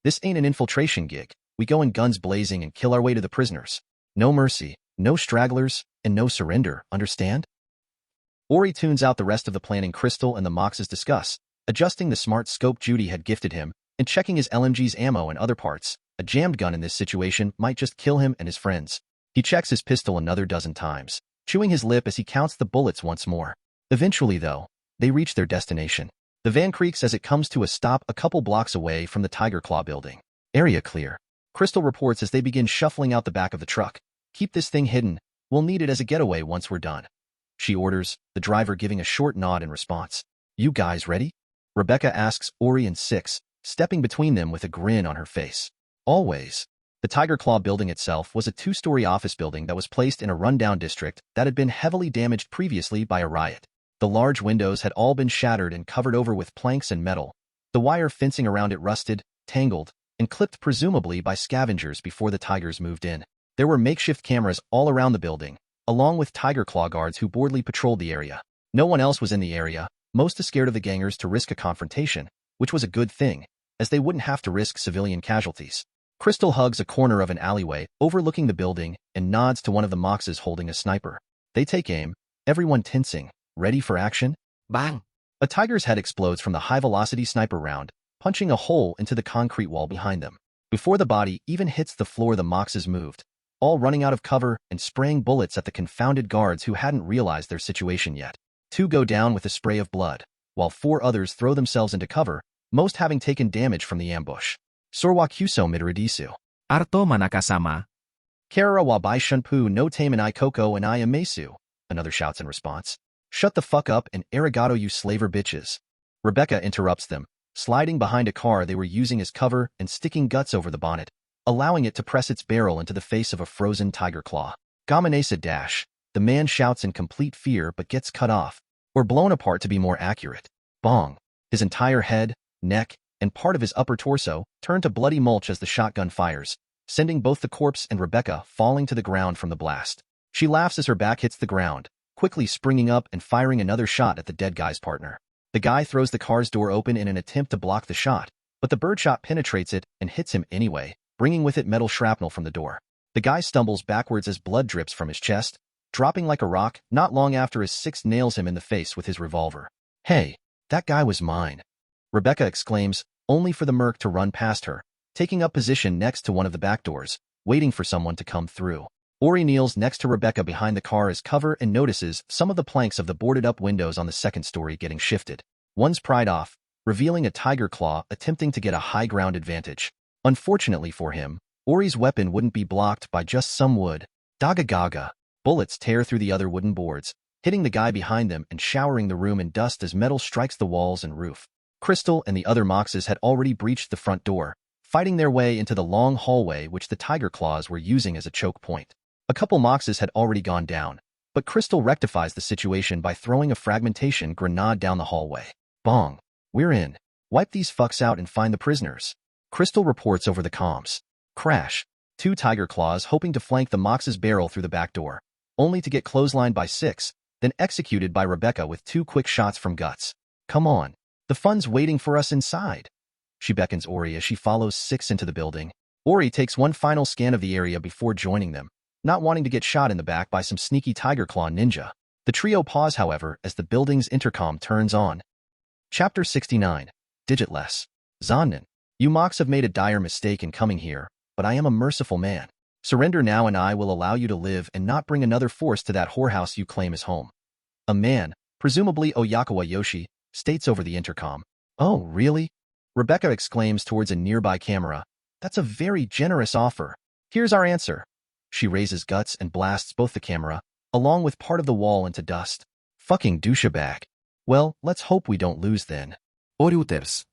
This ain't an infiltration gig. We go in guns blazing and kill our way to the prisoners. No mercy, no stragglers, and no surrender, understand? Ori tunes out the rest of the planning Crystal and the Moxes discuss, adjusting the smart scope Judy had gifted him, and checking his LMG's ammo and other parts. A jammed gun in this situation might just kill him and his friends. He checks his pistol another dozen times, chewing his lip as he counts the bullets once more. Eventually, though, they reach their destination. The van creaks as it comes to a stop a couple blocks away from the Tiger Claw building. Area clear. Crystal reports as they begin shuffling out the back of the truck. Keep this thing hidden. We'll need it as a getaway once we're done, she orders, the driver giving a short nod in response. You guys ready? Rebecca asks Ori and Six, stepping between them with a grin on her face. Always. The Tiger Claw building itself was a two-story office building that was placed in a rundown district that had been heavily damaged previously by a riot. The large windows had all been shattered and covered over with planks and metal. The wire fencing around it rusted, tangled, and clipped presumably by scavengers before the tigers moved in. There were makeshift cameras all around the building, along with Tiger Claw guards who boldly patrolled the area. No one else was in the area, most scared of the gangers to risk a confrontation, which was a good thing, as they wouldn't have to risk civilian casualties. Crystal hugs a corner of an alleyway overlooking the building and nods to one of the Moxes holding a sniper. They take aim, everyone tensing, ready for action. Bang! A tiger's head explodes from the high-velocity sniper round, punching a hole into the concrete wall behind them. Before the body even hits the floor, the Moxes moved, all running out of cover and spraying bullets at the confounded guards who hadn't realized their situation yet. 2 go down with a spray of blood, while 4 others throw themselves into cover, most having taken damage from the ambush. Sorwa Kuso Midoridisu. Arto manakasama. Karara wa bai shunpu no tame and I koko and I amesu, another shouts in response. Shut the fuck up and arigato you slaver bitches. Rebecca interrupts them, sliding behind a car they were using as cover and sticking guts over the bonnet, allowing it to press its barrel into the face of a frozen tiger claw. Gamanesa dash. The man shouts in complete fear but gets cut off, or blown apart to be more accurate. Bong. His entire head, neck, and part of his upper torso turn to bloody mulch as the shotgun fires, sending both the corpse and Rebecca falling to the ground from the blast. She laughs as her back hits the ground, quickly springing up and firing another shot at the dead guy's partner. The guy throws the car's door open in an attempt to block the shot, but the birdshot penetrates it and hits him anyway, bringing with it metal shrapnel from the door. The guy stumbles backwards as blood drips from his chest, dropping like a rock not long after his Six nails him in the face with his revolver. Hey, that guy was mine, Rebecca exclaims, only for the Merc to run past her, taking up position next to one of the back doors, waiting for someone to come through. Ori kneels next to Rebecca behind the car as cover and notices some of the planks of the boarded-up windows on the second story getting shifted. One's pried off, revealing a tiger claw attempting to get a high ground advantage. Unfortunately for him, Ori's weapon wouldn't be blocked by just some wood. Daga gaga. Bullets tear through the other wooden boards, hitting the guy behind them and showering the room in dust as metal strikes the walls and roof. Crystal and the other Moxes had already breached the front door, fighting their way into the long hallway which the tiger claws were using as a choke point. A couple Moxes had already gone down, but Crystal rectifies the situation by throwing a fragmentation grenade down the hallway. Bong. We're in. Wipe these fucks out and find the prisoners. Crystal reports over the comms. Crash. 2 tiger claws hoping to flank the Mox's barrel through the back door, only to get clotheslined by Six, then executed by Rebecca with 2 quick shots from Guts. Come on. The fun's waiting for us inside. She beckons Ori as she follows Six into the building. Ori takes one final scan of the area before joining them, not wanting to get shot in the back by some sneaky tiger claw ninja. The trio pause, however, as the building's intercom turns on. Chapter 69. Digitless. Zonnin. You Mox have made a dire mistake in coming here, but I am a merciful man. Surrender now and I will allow you to live and not bring another force to that whorehouse you claim as home. A man, presumably Oyakawa Yoshi, states over the intercom. Oh, really? Rebecca exclaims towards a nearby camera. That's a very generous offer. Here's our answer. She raises Guts and blasts both the camera, along with part of the wall into dust. Fucking douchebag. Well, let's hope we don't lose then. Oreuters.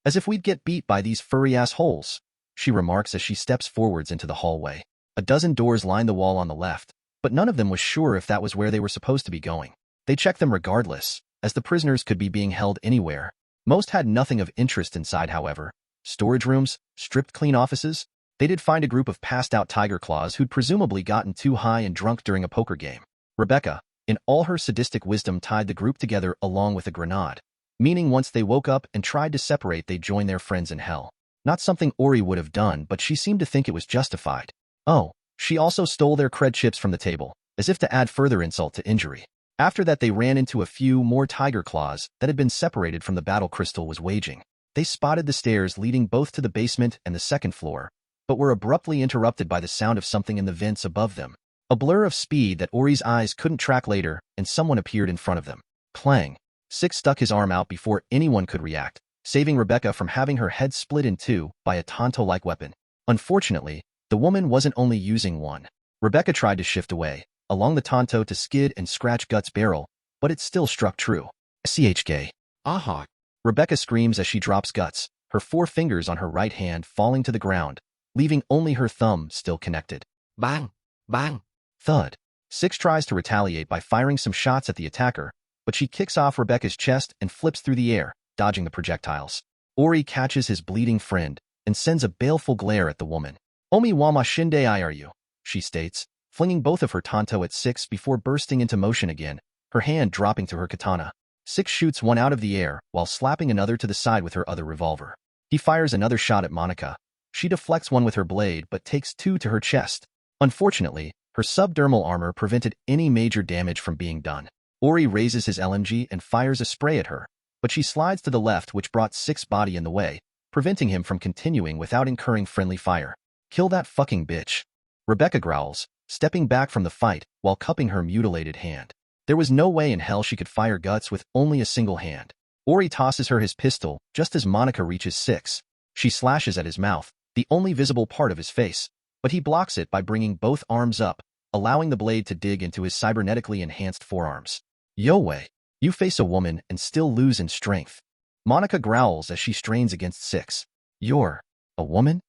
As if we'd get beat by these furry-ass holes, she remarks as she steps forwards into the hallway. A dozen doors line the wall on the left, but none of them was sure if that was where they were supposed to be going. They checked them regardless, as the prisoners could be being held anywhere. Most had nothing of interest inside, however. Storage rooms, stripped clean offices. They did find a group of passed-out tiger claws who'd presumably gotten too high and drunk during a poker game. Rebecca, in all her sadistic wisdom, tied the group together along with a grenade, meaning once they woke up and tried to separate, they'd join their friends in hell. Not something Ori would have done, but she seemed to think it was justified. Oh, she also stole their cred chips from the table, as if to add further insult to injury. After that, they ran into a few more tiger claws that had been separated from the battle Crystal was waging. They spotted the stairs leading both to the basement and the second floor, but were abruptly interrupted by the sound of something in the vents above them. A blur of speed that Ori's eyes couldn't track later, and someone appeared in front of them. Clang. Six stuck his arm out before anyone could react, saving Rebecca from having her head split in two by a Tonto-like weapon. Unfortunately, the woman wasn't only using one. Rebecca tried to shift away, along the Tonto to skid and scratch Guts' barrel, but it still struck true. CHK. Aha. Rebecca screams as she drops Guts, her 4 fingers on her right hand falling to the ground, leaving only her thumb still connected. Bang. Bang. Thud. Six tries to retaliate by firing some shots at the attacker, but she kicks off Rebecca's chest and flips through the air, dodging the projectiles. Ori catches his bleeding friend and sends a baleful glare at the woman. Omi wama shinde I are you, she states, flinging both of her Tonto at Six before bursting into motion again, her hand dropping to her katana. Six shoots one out of the air while slapping another to the side with her other revolver. He fires another shot at Monica. She deflects one with her blade but takes 2 to her chest. Unfortunately, her subdermal armor prevented any major damage from being done. Ori raises his LMG and fires a spray at her, but she slides to the left, which brought Six's body in the way, preventing him from continuing without incurring friendly fire. Kill that fucking bitch. Rebecca growls, stepping back from the fight while cupping her mutilated hand. There was no way in hell she could fire Guts with only a single hand. Ori tosses her his pistol just as Monica reaches Six. She slashes at his mouth, the only visible part of his face, but he blocks it by bringing both arms up, allowing the blade to dig into his cybernetically enhanced forearms. Yo way, you face a woman and still lose in strength. Monica growls as she strains against Six. You're a woman?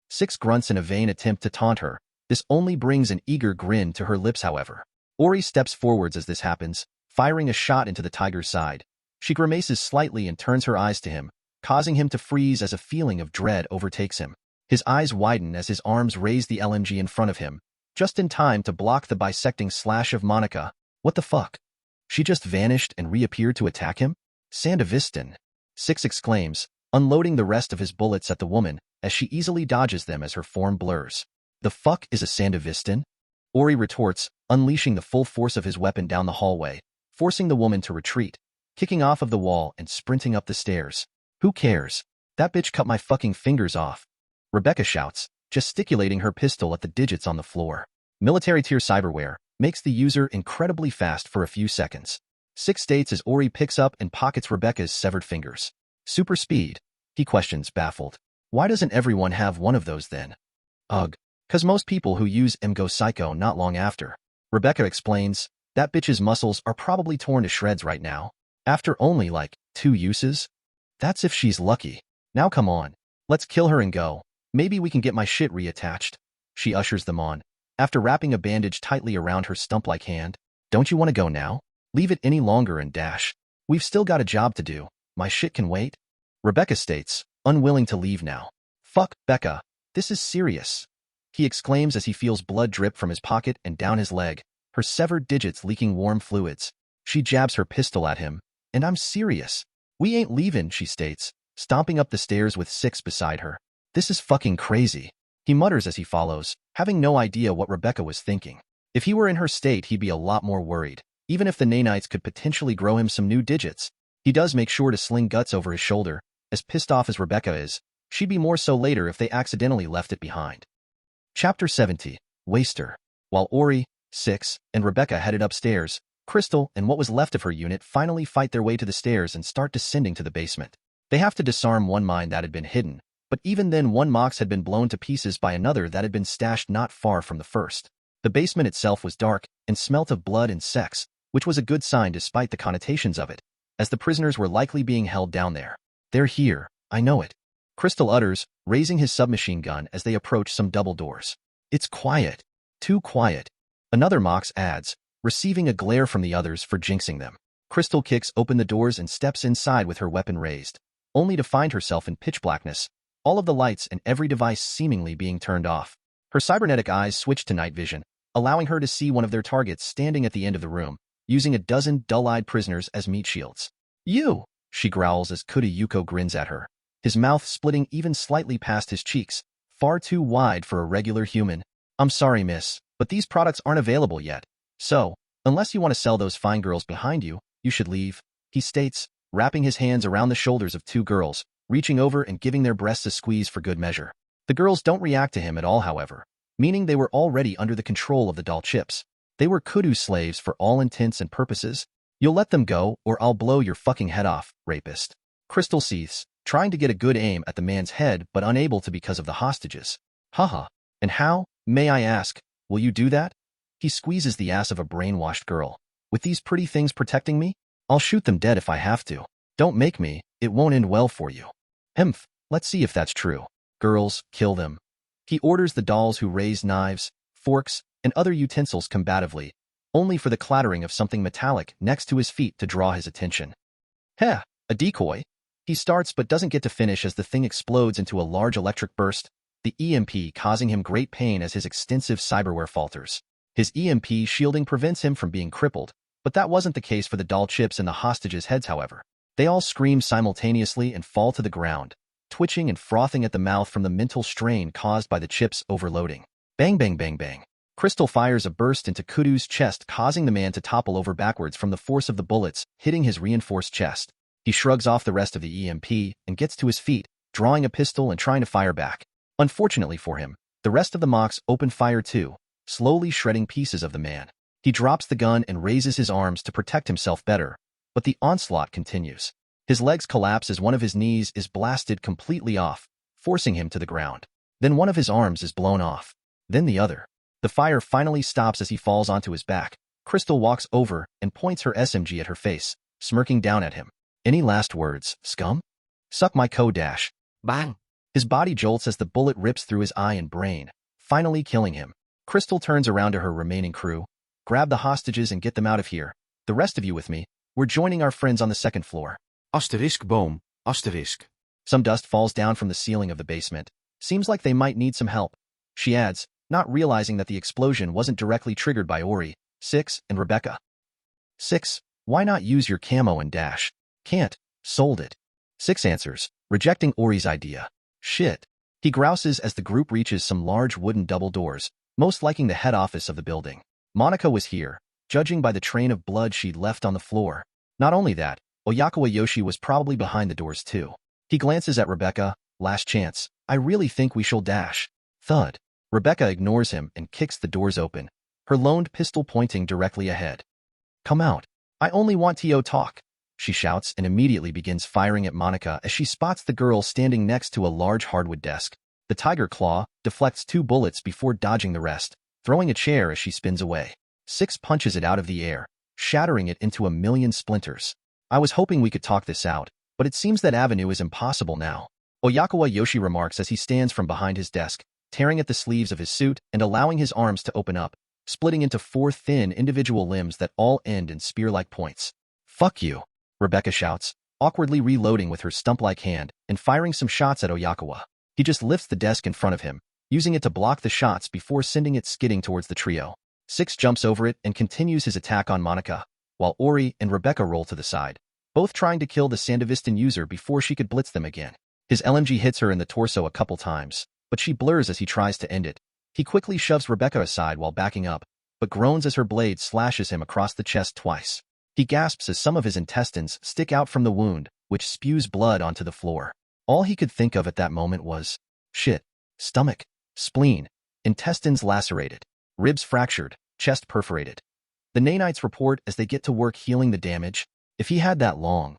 Six grunts in a vain attempt to taunt her. This only brings an eager grin to her lips, however. Ori steps forwards as this happens, firing a shot into the tiger's side. She grimaces slightly and turns her eyes to him, causing him to freeze as a feeling of dread overtakes him. His eyes widen as his arms raise the LMG in front of him, just in time to block the bisecting slash of Monica. What the fuck? She just vanished and reappeared to attack him? Sandevistan. Six exclaims, unloading the rest of his bullets at the woman as she easily dodges them as her form blurs. The fuck is a Sandevistan? Ori retorts, unleashing the full force of his weapon down the hallway, forcing the woman to retreat, kicking off of the wall and sprinting up the stairs. Who cares? That bitch cut my fucking fingers off. Rebecca shouts, gesticulating her pistol at the digits on the floor. Military-tier cyberware makes the user incredibly fast for a few seconds. Six states as Ori picks up and pockets Rebecca's severed fingers. Super speed? He questions, baffled. Why doesn't everyone have one of those then? Ugh. 'Cause most people who use M go psycho not long after. Rebecca explains, that bitch's muscles are probably torn to shreds right now. After only, 2 uses? That's if she's lucky. Now come on. Let's kill her and go. Maybe we can get my shit reattached. She ushers them on, after wrapping a bandage tightly around her stump-like hand. Don't you want to go now? Leave it any longer and dash. We've still got a job to do. My shit can wait. Rebecca states, unwilling to leave now. Fuck, Becca. This is serious. He exclaims as he feels blood drip from his pocket and down his leg, her severed digits leaking warm fluids. She jabs her pistol at him. And I'm serious. We ain't leaving, she states, stomping up the stairs with Six beside her. This is fucking crazy. He mutters as he follows, having no idea what Rebecca was thinking. If he were in her state, he'd be a lot more worried. Even if the nanites could potentially grow him some new digits, he does make sure to sling Guts over his shoulder. As pissed off as Rebecca is, she'd be more so later if they accidentally left it behind. Chapter 70. Waster. While Ori, Six, and Rebecca headed upstairs, Crystal and what was left of her unit finally fight their way to the stairs and start descending to the basement. They have to disarm one mine that had been hidden, but even then one Mox had been blown to pieces by another that had been stashed not far from the first. The basement itself was dark and smelt of blood and sex, which was a good sign despite the connotations of it, as the prisoners were likely being held down there. They're here, I know it. Crystal utters, raising his submachine gun as they approach some double doors. It's quiet. Too quiet. Another Mox adds, receiving a glare from the others for jinxing them. Crystal kicks open the doors and steps inside with her weapon raised, only to find herself in pitch blackness, all of the lights and every device seemingly being turned off. Her cybernetic eyes switch to night vision, allowing her to see one of their targets standing at the end of the room, using a dozen dull-eyed prisoners as meat shields. "You!" she growls as Kuda Yuko grins at her, his mouth splitting even slightly past his cheeks, far too wide for a regular human. "I'm sorry, miss, but these products aren't available yet. So, unless you want to sell those fine girls behind you, you should leave," he states, wrapping his hands around the shoulders of two girls, reaching over and giving their breasts a squeeze for good measure. The girls don't react to him at all, however, meaning they were already under the control of the doll chips. They were Kudu's slaves for all intents and purposes. "You'll let them go, or I'll blow your fucking head off, rapist." Crystal seethes, trying to get a good aim at the man's head but unable to because of the hostages. "Haha. And how, may I ask, will you do that?" He squeezes the ass of a brainwashed girl. "With these pretty things protecting me? I'll shoot them dead if I have to. Don't make me, it won't end well for you." "Hmph, let's see if that's true. Girls, kill them." He orders the dolls who raise knives, forks, and other utensils combatively, only for the clattering of something metallic next to his feet to draw his attention. "Heh, a decoy?" He starts but doesn't get to finish as the thing explodes into a large electric burst, the EMP causing him great pain as his extensive cyberware falters. His EMP shielding prevents him from being crippled, but that wasn't the case for the doll chips in the hostages' heads, however. They all scream simultaneously and fall to the ground, twitching and frothing at the mouth from the mental strain caused by the chips overloading. Bang bang bang bang. Crystal fires a burst into Kudu's chest, causing the man to topple over backwards from the force of the bullets hitting his reinforced chest. He shrugs off the rest of the EMP and gets to his feet, drawing a pistol and trying to fire back. Unfortunately for him, the rest of the mocks open fire too, slowly shredding pieces of the man. He drops the gun and raises his arms to protect himself better, but the onslaught continues. His legs collapse as one of his knees is blasted completely off, forcing him to the ground. Then one of his arms is blown off. Then the other. The fire finally stops as he falls onto his back. Crystal walks over and points her SMG at her face, smirking down at him. "Any last words, scum? Suck my co-dash." Bang! His body jolts as the bullet rips through his eye and brain, finally killing him. Crystal turns around to her remaining crew. "Grab the hostages and get them out of here. The rest of you with me. We're joining our friends on the second floor." Asterisk boom, asterisk. Some dust falls down from the ceiling of the basement. "Seems like they might need some help," she adds, not realizing that the explosion wasn't directly triggered by Ori, Six, and Rebecca. "Six, why not use your camo and dash?" "Can't. Sold it." Six answers, rejecting Ori's idea. "Shit." He grouses as the group reaches some large wooden double doors, most liking the head office of the building. Monica was here, judging by the train of blood she'd left on the floor. Not only that, Oyakawa Yoshi was probably behind the doors too. He glances at Rebecca. "Last chance. I really think we shall dash." Thud. Rebecca ignores him and kicks the doors open, her loaned pistol pointing directly ahead. "Come out. I only want to talk," she shouts and immediately begins firing at Monica as she spots the girl standing next to a large hardwood desk. The tiger claw deflects 2 bullets before dodging the rest, throwing a chair as she spins away. Six punches it out of the air, shattering it into a million splinters. "I was hoping we could talk this out, but it seems that avenue is impossible now," Oyakawa Yoshi remarks as he stands from behind his desk, tearing at the sleeves of his suit and allowing his arms to open up, splitting into 4 thin individual limbs that all end in spear-like points. "Fuck you," Rebecca shouts, awkwardly reloading with her stump-like hand and firing some shots at Oyakawa. He just lifts the desk in front of him, using it to block the shots before sending it skidding towards the trio. Six jumps over it and continues his attack on Monica, while Ori and Rebecca roll to the side, both trying to kill the Sandevistan user before she could blitz them again. His LMG hits her in the torso a couple times, but she blurs as he tries to end it. He quickly shoves Rebecca aside while backing up, but groans as her blade slashes him across the chest twice. He gasps as some of his intestines stick out from the wound, which spews blood onto the floor. All he could think of at that moment was, shit, stomach, spleen, intestines lacerated, ribs fractured, chest perforated. The Nanites report as they get to work healing the damage. If he had that long,